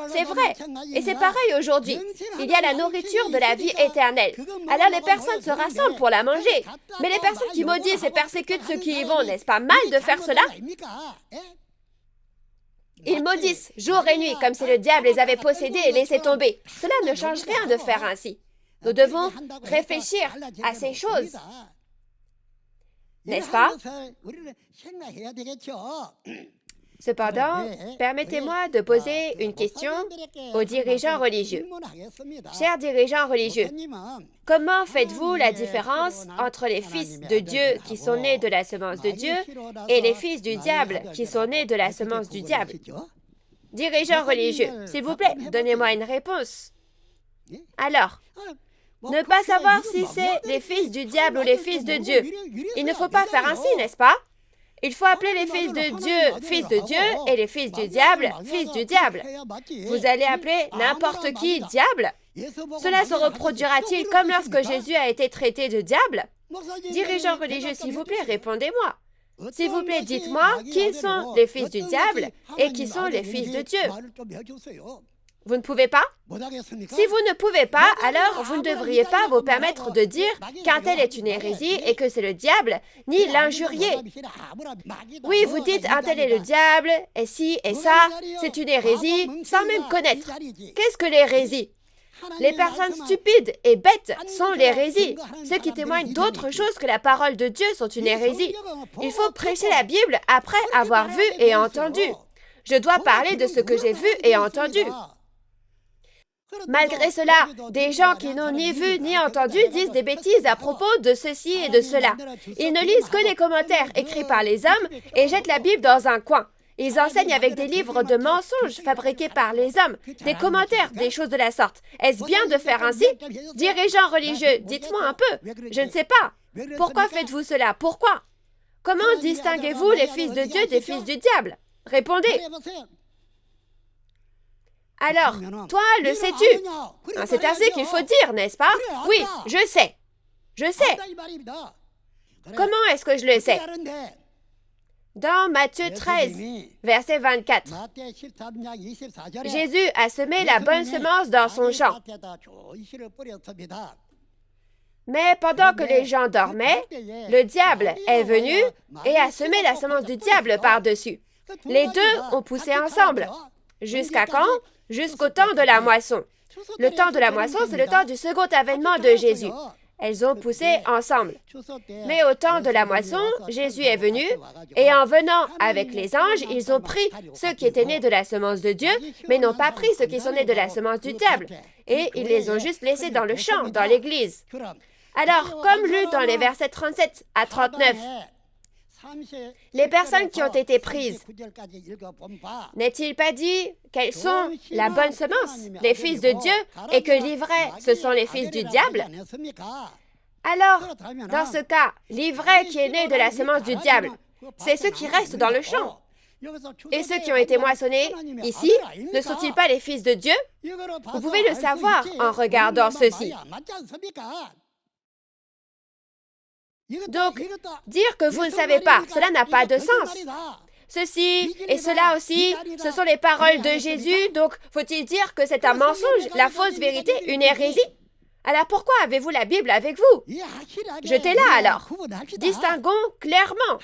C'est vrai. Et c'est pareil aujourd'hui. Il y a la nourriture de la vie éternelle. Alors les personnes se rassemblent pour la manger. Mais les personnes qui maudissent et persécutent ceux qui y vont, n'est-ce pas mal de faire cela? Ils maudissent jour et nuit, comme si le diable les avait possédés et laissés tomber. Cela ne change rien de faire ainsi. Nous devons réfléchir à ces choses. N'est-ce pas? Cependant, permettez-moi de poser une question aux dirigeants religieux. Chers dirigeants religieux, comment faites-vous la différence entre les fils de Dieu qui sont nés de la semence de Dieu et les fils du diable qui sont nés de la semence du diable? Dirigeants religieux, s'il vous plaît, donnez-moi une réponse. Alors, ne pas savoir si c'est les fils du diable ou les fils de Dieu. Il ne faut pas faire ainsi, n'est-ce pas? Il faut appeler les fils de Dieu et les fils du diable, fils du diable. Vous allez appeler n'importe qui diable? Cela se reproduira-t-il comme lorsque Jésus a été traité de diable? Dirigeants religieux, s'il vous plaît, répondez-moi. S'il vous plaît, dites-moi qui sont les fils du diable et qui sont les fils de Dieu. Vous ne pouvez pas? Si vous ne pouvez pas, alors vous ne devriez pas vous permettre de dire qu'un tel est une hérésie et que c'est le diable, ni l'injurier. Oui, vous dites un tel est le diable, et ci et ça, c'est une hérésie, sans même connaître. Qu'est-ce que l'hérésie? Les personnes stupides et bêtes sont l'hérésie. Ceux qui témoignent d'autre chose que la parole de Dieu sont une hérésie. Il faut prêcher la Bible après avoir vu et entendu. Je dois parler de ce que j'ai vu et entendu. Malgré cela, des gens qui n'ont ni vu ni entendu disent des bêtises à propos de ceci et de cela. Ils ne lisent que les commentaires écrits par les hommes et jettent la Bible dans un coin. Ils enseignent avec des livres de mensonges fabriqués par les hommes, des commentaires, des choses de la sorte. Est-ce bien de faire ainsi? Dirigeants religieux, dites-moi un peu. Je ne sais pas. Pourquoi faites-vous cela? Pourquoi? Comment distinguez-vous les fils de Dieu des fils du diable? Répondez. Alors, toi, le sais-tu? C'est ainsi qu'il faut dire, n'est-ce pas? Oui, je sais. Je sais. Comment est-ce que je le sais? Dans Matthieu 13, verset 24, Jésus a semé la bonne semence dans son champ. Mais pendant que les gens dormaient, le diable est venu et a semé la semence du diable par-dessus. Les deux ont poussé ensemble. Jusqu'à quand? Jusqu'au temps de la moisson. Le temps de la moisson, c'est le temps du second avènement de Jésus. Elles ont poussé ensemble. Mais au temps de la moisson, Jésus est venu, et en venant avec les anges, ils ont pris ceux qui étaient nés de la semence de Dieu, mais n'ont pas pris ceux qui sont nés de la semence du diable. Et ils les ont juste laissés dans le champ, dans l'église. Alors, comme lu dans les versets 37 à 39, les personnes qui ont été prises, n'est-il pas dit qu'elles sont la bonne semence, les fils de Dieu, et que l'ivraie, ce sont les fils du diable? Alors, dans ce cas, l'ivraie qui est né de la semence du diable, c'est ceux qui restent dans le champ. Et ceux qui ont été moissonnés ici, ne sont-ils pas les fils de Dieu? Vous pouvez le savoir en regardant ceci. Donc, dire que vous ne savez pas, cela n'a pas de sens. Ceci et cela aussi, ce sont les paroles de Jésus, donc faut-il dire que c'est un mensonge, la fausse vérité, une hérésie? Alors pourquoi avez-vous la Bible avec vous? Jetez-la alors. Distinguons clairement.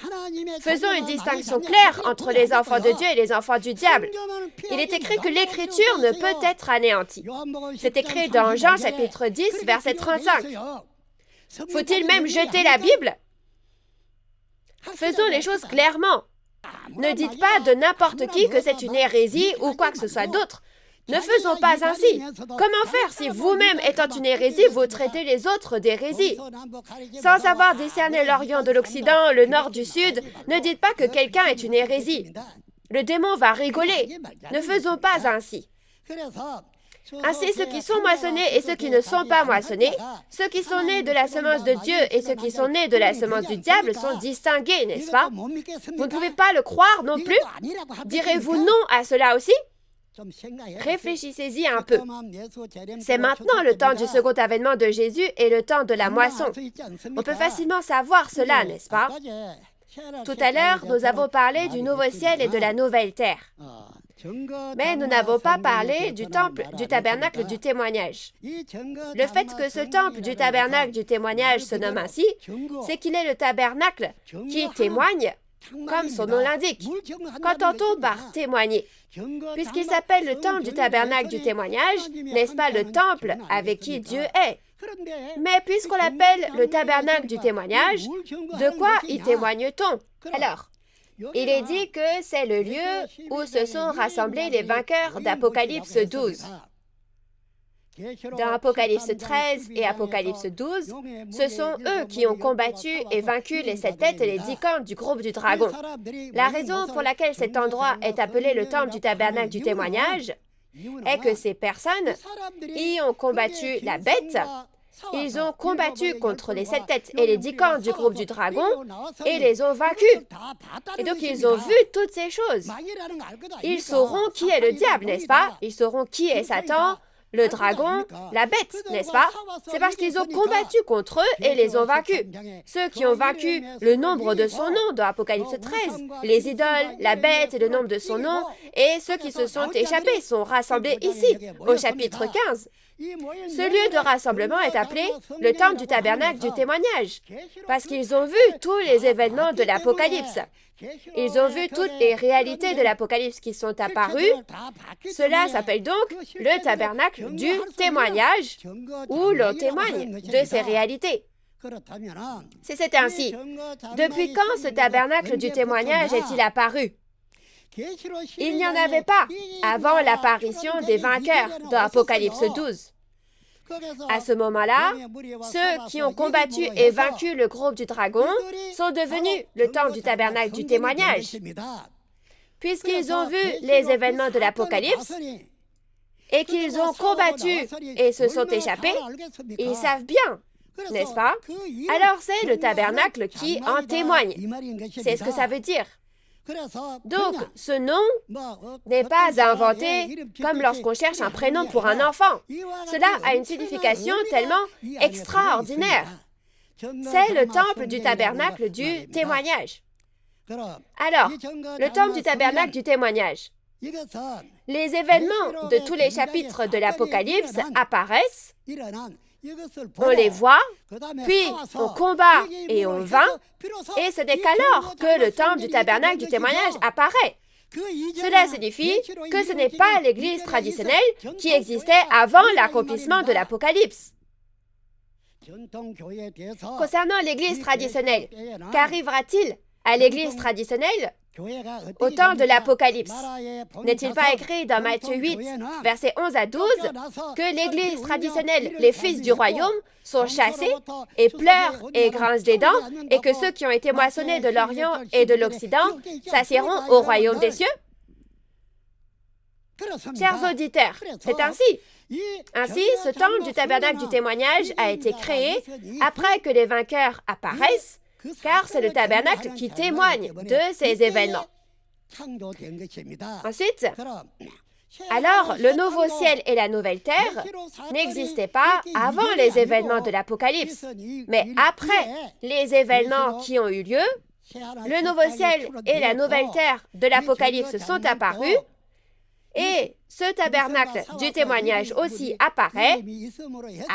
Faisons une distinction claire entre les enfants de Dieu et les enfants du diable. Il est écrit que l'Écriture ne peut être anéantie. C'est écrit dans Jean chapitre 10, verset 35. Faut-il même jeter la Bible? Faisons les choses clairement. Ne dites pas de n'importe qui que c'est une hérésie ou quoi que ce soit d'autre. Ne faisons pas ainsi. Comment faire si vous-même, étant une hérésie, vous traitez les autres d'hérésie? Sans savoir discerner l'Orient de l'Occident, le Nord du Sud, ne dites pas que quelqu'un est une hérésie. Le démon va rigoler. Ne faisons pas ainsi. Ainsi, ceux qui sont moissonnés et ceux qui ne sont pas moissonnés, ceux qui sont nés de la semence de Dieu et ceux qui sont nés de la semence du diable sont distingués, n'est-ce pas? Vous ne pouvez pas le croire non plus? Direz-vous non à cela aussi? Réfléchissez-y un peu. C'est maintenant le temps du second avènement de Jésus et le temps de la moisson. On peut facilement savoir cela, n'est-ce pas? Tout à l'heure, nous avons parlé du nouveau ciel et de la nouvelle terre. Mais nous n'avons pas parlé du temple, du tabernacle du témoignage. Le fait que ce temple du tabernacle du témoignage se nomme ainsi, c'est qu'il est le tabernacle qui témoigne, comme son nom l'indique. Qu'entend-on par témoigner? Puisqu'il s'appelle le temple du tabernacle du témoignage, n'est-ce pas le temple avec qui Dieu est? Mais puisqu'on l'appelle le tabernacle du témoignage, de quoi y témoigne-t-on? Alors, il est dit que c'est le lieu où se sont rassemblés les vainqueurs d'Apocalypse 12. Dans Apocalypse 13 et Apocalypse 12, ce sont eux qui ont combattu et vaincu les 7 têtes et les 10 cornes du groupe du dragon. La raison pour laquelle cet endroit est appelé le temple du tabernacle du témoignage est que ces personnes y ont combattu la bête. Ils ont combattu contre les 7 têtes et les 10 cornes du groupe du dragon et les ont vaincus. Et donc ils ont vu toutes ces choses. Ils sauront qui est le diable, n'est-ce pas? Ils sauront qui est Satan, le dragon, la bête, n'est-ce pas? C'est parce qu'ils ont combattu contre eux et les ont vaincus. Ceux qui ont vaincu le nombre de son nom dans Apocalypse 13, les idoles, la bête et le nombre de son nom, et ceux qui se sont échappés sont rassemblés ici, au chapitre 15. Ce lieu de rassemblement est appelé le temple du tabernacle du témoignage, parce qu'ils ont vu tous les événements de l'Apocalypse. Ils ont vu toutes les réalités de l'Apocalypse qui sont apparues. Cela s'appelle donc le tabernacle du témoignage, où l'on témoigne de ces réalités. Si c'est ainsi, depuis quand ce tabernacle du témoignage est-il apparu? Il n'y en avait pas avant l'apparition des vainqueurs dans Apocalypse 12. À ce moment-là, ceux qui ont combattu et vaincu le groupe du dragon sont devenus le temple du tabernacle du témoignage. Puisqu'ils ont vu les événements de l'Apocalypse et qu'ils ont combattu et se sont échappés, ils savent bien, n'est-ce pas? Alors c'est le tabernacle qui en témoigne. C'est ce que ça veut dire. Donc, ce nom n'est pas inventé comme lorsqu'on cherche un prénom pour un enfant. Cela a une signification tellement extraordinaire. C'est le temple du tabernacle du témoignage. Alors, le temple du tabernacle du témoignage. Les événements de tous les chapitres de l'Apocalypse apparaissent, on les voit, puis on combat et on vainc, et ce n'est qu'alors que le temple du tabernacle du témoignage apparaît. Cela signifie que ce n'est pas l'Église traditionnelle qui existait avant l'accomplissement de l'Apocalypse. Concernant l'Église traditionnelle, qu'arrivera-t-il à l'Église traditionnelle au temps de l'Apocalypse? N'est-il pas écrit dans Matthieu 8, versets 11 à 12, que l'Église traditionnelle, les fils du royaume, sont chassés et pleurent et grincent des dents, et que ceux qui ont été moissonnés de l'Orient et de l'Occident s'assiéront au royaume des cieux? Chers auditeurs, c'est ainsi. Ainsi, ce temple du tabernacle du témoignage a été créé après que les vainqueurs apparaissent, car c'est le tabernacle qui témoigne de ces événements. Ensuite, alors le nouveau ciel et la nouvelle terre n'existaient pas avant les événements de l'Apocalypse, mais après les événements qui ont eu lieu, le nouveau ciel et la nouvelle terre de l'Apocalypse sont apparus, et ce tabernacle du témoignage aussi apparaît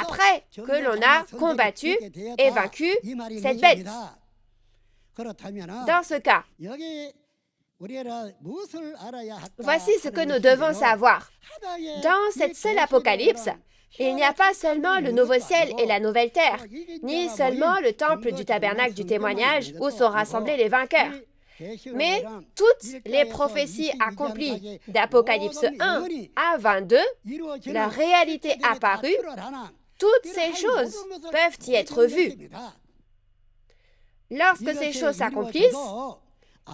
après que l'on a combattu et vaincu cette bête. Dans ce cas, voici ce que nous devons savoir. Dans cette seule apocalypse, il n'y a pas seulement le nouveau ciel et la nouvelle terre, ni seulement le temple du tabernacle du témoignage où sont rassemblés les vainqueurs. Mais toutes les prophéties accomplies d'Apocalypse 1 à 22, la réalité apparue, toutes ces choses peuvent y être vues. Lorsque ces choses s'accomplissent,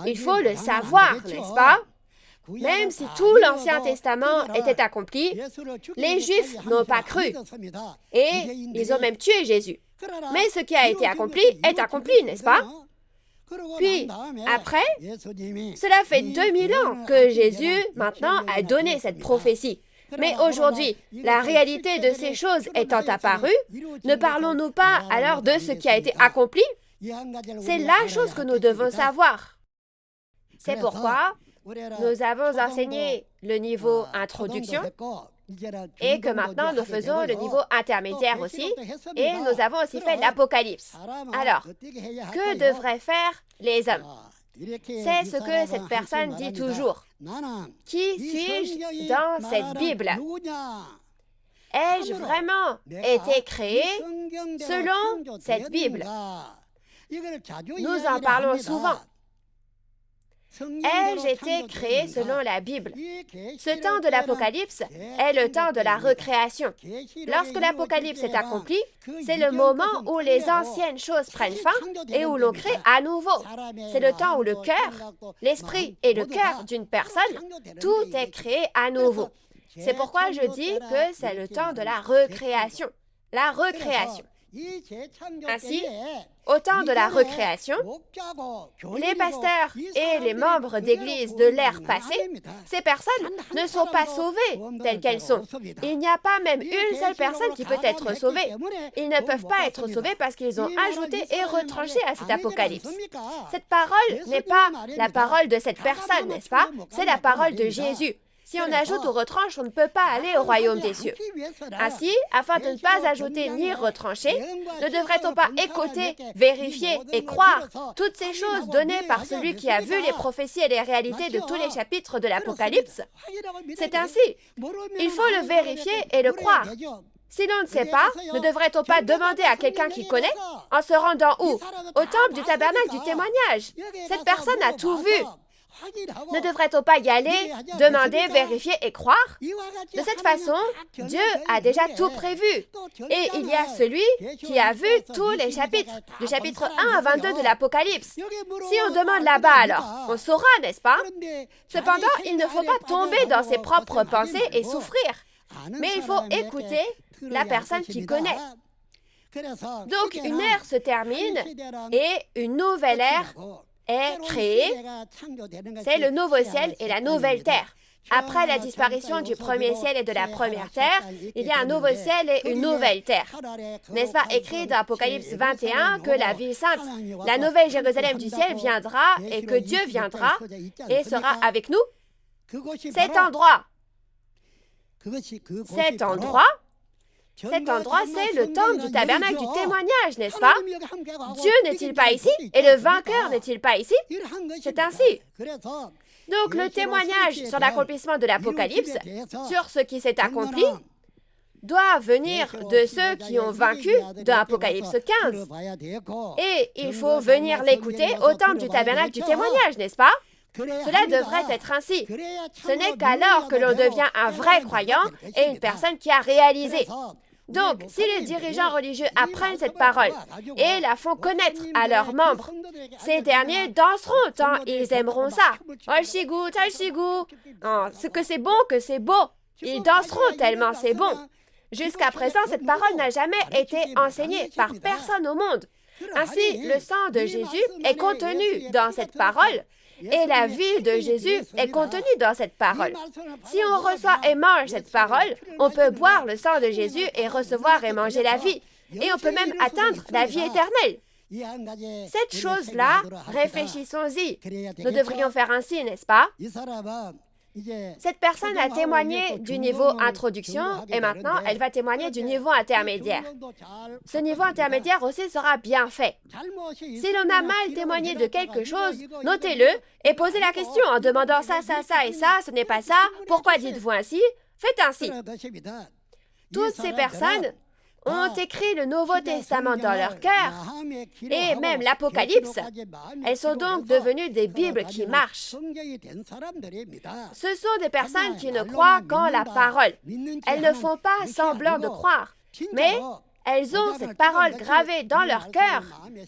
il faut le savoir, n'est-ce pas? Même si tout l'Ancien Testament était accompli, les Juifs n'ont pas cru et ils ont même tué Jésus. Mais ce qui a été accompli est accompli, n'est-ce pas? Puis, après, cela fait 2000 ans que Jésus, maintenant, a donné cette prophétie. Mais aujourd'hui, la réalité de ces choses étant apparue, ne parlons-nous pas alors de ce qui a été accompli? C'est la chose que nous devons savoir. C'est pourquoi nous avons enseigné le niveau introduction et que maintenant nous faisons le niveau intermédiaire aussi et nous avons aussi fait l'Apocalypse. Alors, que devraient faire les hommes? C'est ce que cette personne dit toujours. Qui suis-je dans cette Bible? Ai-je vraiment été créé selon cette Bible? Nous en parlons souvent. Ai-je été créé selon la Bible? Ce temps de l'Apocalypse est le temps de la recréation. Lorsque l'Apocalypse est accompli, c'est le moment où les anciennes choses prennent fin et où l'on crée à nouveau. C'est le temps où le cœur, l'esprit et le cœur d'une personne, tout est créé à nouveau. C'est pourquoi je dis que c'est le temps de la recréation. La recréation. Ainsi, au temps de la recréation, les pasteurs et les membres d'église de l'ère passée, ces personnes ne sont pas sauvées telles qu'elles sont. Il n'y a pas même une seule personne qui peut être sauvée. Ils ne peuvent pas être sauvés parce qu'ils ont ajouté et retranché à cet apocalypse. Cette parole n'est pas la parole de cette personne, n'est-ce pas? C'est la parole de Jésus. Si on ajoute ou retranche, on ne peut pas aller au royaume des cieux. Ainsi, afin de ne pas ajouter ni retrancher, ne devrait-on pas écouter, vérifier et croire toutes ces choses données par celui qui a vu les prophéties et les réalités de tous les chapitres de l'Apocalypse? C'est ainsi. Il faut le vérifier et le croire. Si l'on ne sait pas, ne devrait-on pas demander à quelqu'un qui connaît en se rendant où? Au temple du tabernacle du témoignage. Cette personne a tout vu. Ne devrait-on pas y aller, demander, vérifier et croire? De cette façon, Dieu a déjà tout prévu. Et il y a celui qui a vu tous les chapitres, du chapitre 1 à 22 de l'Apocalypse. Si on demande là-bas alors, on saura, n'est-ce pas? Cependant, il ne faut pas tomber dans ses propres pensées et souffrir. Mais il faut écouter la personne qui connaît. Donc, une ère se termine et une nouvelle ère est créée, c'est le nouveau ciel et la nouvelle terre. Après la disparition du premier ciel et de la première terre, il y a un nouveau ciel et une nouvelle terre. N'est-ce pas écrit dans Apocalypse 21 que la ville sainte, la nouvelle Jérusalem du ciel viendra et que Dieu viendra et sera avec nous? Cet endroit, c'est le temple du tabernacle du témoignage, n'est-ce pas? Dieu n'est-il pas ici? Et le vainqueur n'est-il pas ici? C'est ainsi. Donc, le témoignage sur l'accomplissement de l'Apocalypse, sur ce qui s'est accompli, doit venir de ceux qui ont vaincu dans Apocalypse 15. Et il faut venir l'écouter au temple du tabernacle du témoignage, n'est-ce pas? Cela devrait être ainsi. Ce n'est qu'alors que l'on devient un vrai croyant et une personne qui a réalisé. Donc, si les dirigeants religieux apprennent cette parole et la font connaître à leurs membres, ces derniers danseront tant ils aimeront ça. Olshigu, Talshigu. Oh, ce que c'est bon, que c'est beau. Ils danseront tellement c'est bon. Jusqu'à présent, cette parole n'a jamais été enseignée par personne au monde. Ainsi, le sang de Jésus est contenu dans cette parole. Et la vie de Jésus est contenue dans cette parole. Si on reçoit et mange cette parole, on peut boire le sang de Jésus et recevoir et manger la vie. Et on peut même atteindre la vie éternelle. Cette chose-là, réfléchissons-y. Nous devrions faire ainsi, n'est-ce pas? Cette personne a témoigné du niveau introduction et maintenant elle va témoigner du niveau intermédiaire. Ce niveau intermédiaire aussi sera bien fait. Si l'on a mal témoigné de quelque chose, notez-le et posez la question en demandant ça et ça, ce n'est pas ça, pourquoi dites-vous ainsi? Faites ainsi. Toutes ces personnes ont écrit le Nouveau Testament dans leur cœur et même l'Apocalypse. Elles sont donc devenues des Bibles qui marchent. Ce sont des personnes qui ne croient qu'en la parole. Elles ne font pas semblant de croire, mais elles ont cette parole gravée dans leur cœur,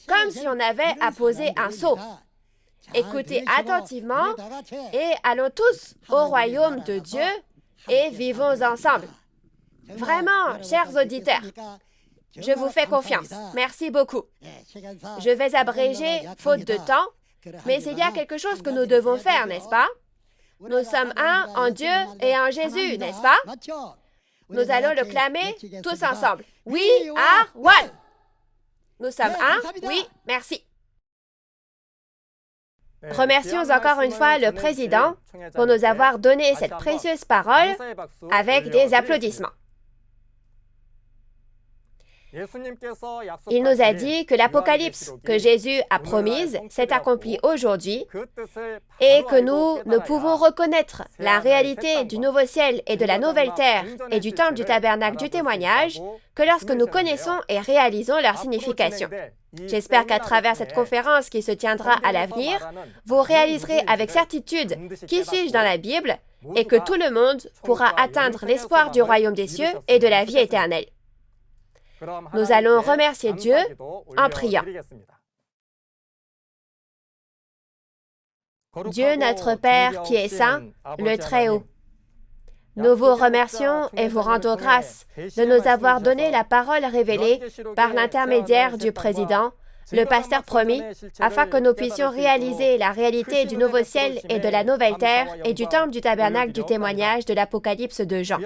comme si on avait à poser un sceau. Écoutez attentivement et allons tous au royaume de Dieu et vivons ensemble. Vraiment, chers auditeurs, je vous fais confiance. Merci beaucoup. Je vais abréger faute de temps, mais il y a quelque chose que nous devons faire, n'est-ce pas? Nous sommes un en Dieu et en Jésus, n'est-ce pas? Nous allons le clamer tous ensemble. We are one. Nous sommes un. Oui, merci. Remercions encore une fois le Président pour nous avoir donné cette précieuse parole avec des applaudissements. Il nous a dit que l'Apocalypse que Jésus a promise s'est accomplie aujourd'hui et que nous pouvons reconnaître la réalité du nouveau ciel et de la nouvelle terre et du temple du tabernacle du témoignage que lorsque nous connaissons et réalisons leur signification. J'espère qu'à travers cette conférence qui se tiendra à l'avenir, vous réaliserez avec certitude qui suis-je dans la Bible et que tout le monde pourra atteindre l'espoir du royaume des cieux et de la vie éternelle. Nous allons remercier Dieu en priant. Dieu notre Père qui est saint, le Très-Haut, nous vous remercions et vous rendons grâce de nous avoir donné la parole révélée par l'intermédiaire du Président, le pasteur promis, afin que nous puissions réaliser la réalité du nouveau ciel et de la nouvelle terre et du temple du tabernacle du témoignage de l'Apocalypse de Jean.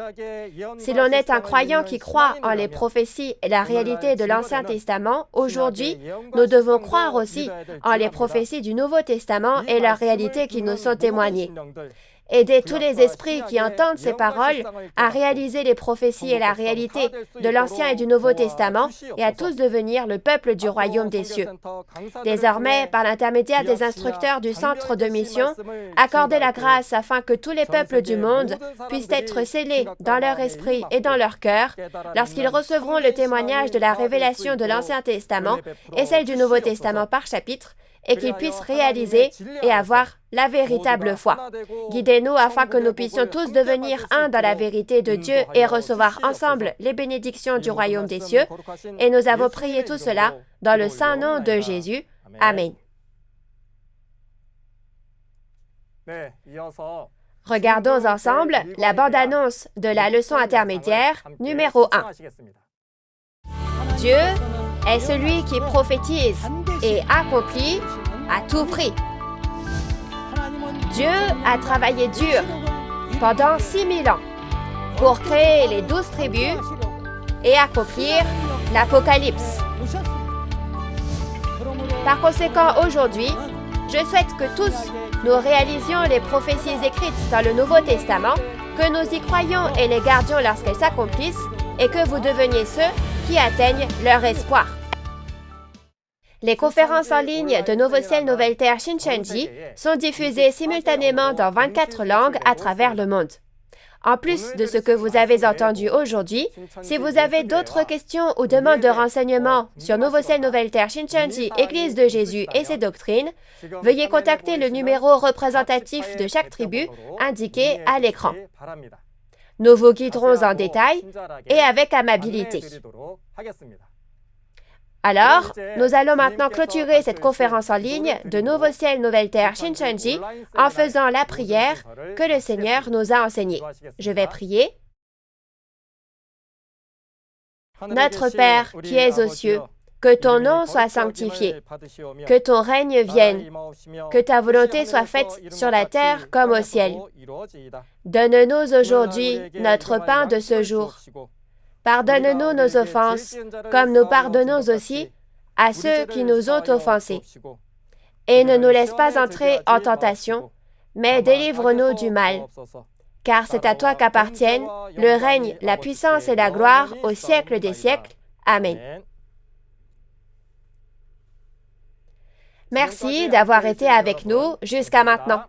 Si l'on est un croyant qui croit en les prophéties et la réalité de l'Ancien Testament, aujourd'hui, nous devons croire aussi en les prophéties du Nouveau Testament et leurs réalités qui nous sont témoignées. Aidez tous les esprits qui entendent ces paroles à réaliser les prophéties et la réalité de l'Ancien et du Nouveau Testament et à tous devenir le peuple du royaume des cieux. Désormais, par l'intermédiaire des instructeurs du centre de mission, accordez la grâce afin que tous les peuples du monde puissent être scellés dans leur esprit et dans leur cœur lorsqu'ils recevront le témoignage de la révélation de l'Ancien Testament et celle du Nouveau Testament par chapitre, et qu'ils puissent réaliser et avoir la véritable foi. Guidez-nous afin que nous puissions tous devenir un dans la vérité de Dieu et recevoir ensemble les bénédictions du royaume des cieux. Et nous avons prié tout cela dans le saint nom de Jésus. Amen. Regardons ensemble la bande-annonce de la leçon intermédiaire numéro 1. Dieu est celui qui prophétise et accomplit à tout prix. Dieu a travaillé dur pendant 6000 ans pour créer les 12 tribus et accomplir l'Apocalypse. Par conséquent, aujourd'hui, je souhaite que tous nous réalisions les prophéties écrites dans le Nouveau Testament, que nous y croyions et les gardions lorsqu'elles s'accomplissent, et que vous deveniez ceux qui atteignent leur espoir. Les conférences en ligne de Nouveau Ciel, Nouvelle Terre Shincheonji sont diffusées simultanément dans 24 langues à travers le monde. En plus de ce que vous avez entendu aujourd'hui, si vous avez d'autres questions ou demandes de renseignements sur Nouveau Ciel, Nouvelle Terre Shincheonji, Église de Jésus et ses doctrines, veuillez contacter le numéro représentatif de chaque tribu indiqué à l'écran. Nous vous guiderons en détail et avec amabilité. Alors, nous allons maintenant clôturer cette conférence en ligne de Nouveau Ciel, Nouvelle Terre Shincheonji en faisant la prière que le Seigneur nous a enseignée. Je vais prier. Notre Père qui es aux cieux, que ton nom soit sanctifié, que ton règne vienne, que ta volonté soit faite sur la terre comme au ciel. Donne-nous aujourd'hui notre pain de ce jour. Pardonne-nous nos offenses, comme nous pardonnons aussi à ceux qui nous ont offensés. Et ne nous laisse pas entrer en tentation, mais délivre-nous du mal. Car c'est à toi qu'appartiennent le règne, la puissance et la gloire au siècle des siècles. Amen. Merci d'avoir été avec nous jusqu'à maintenant.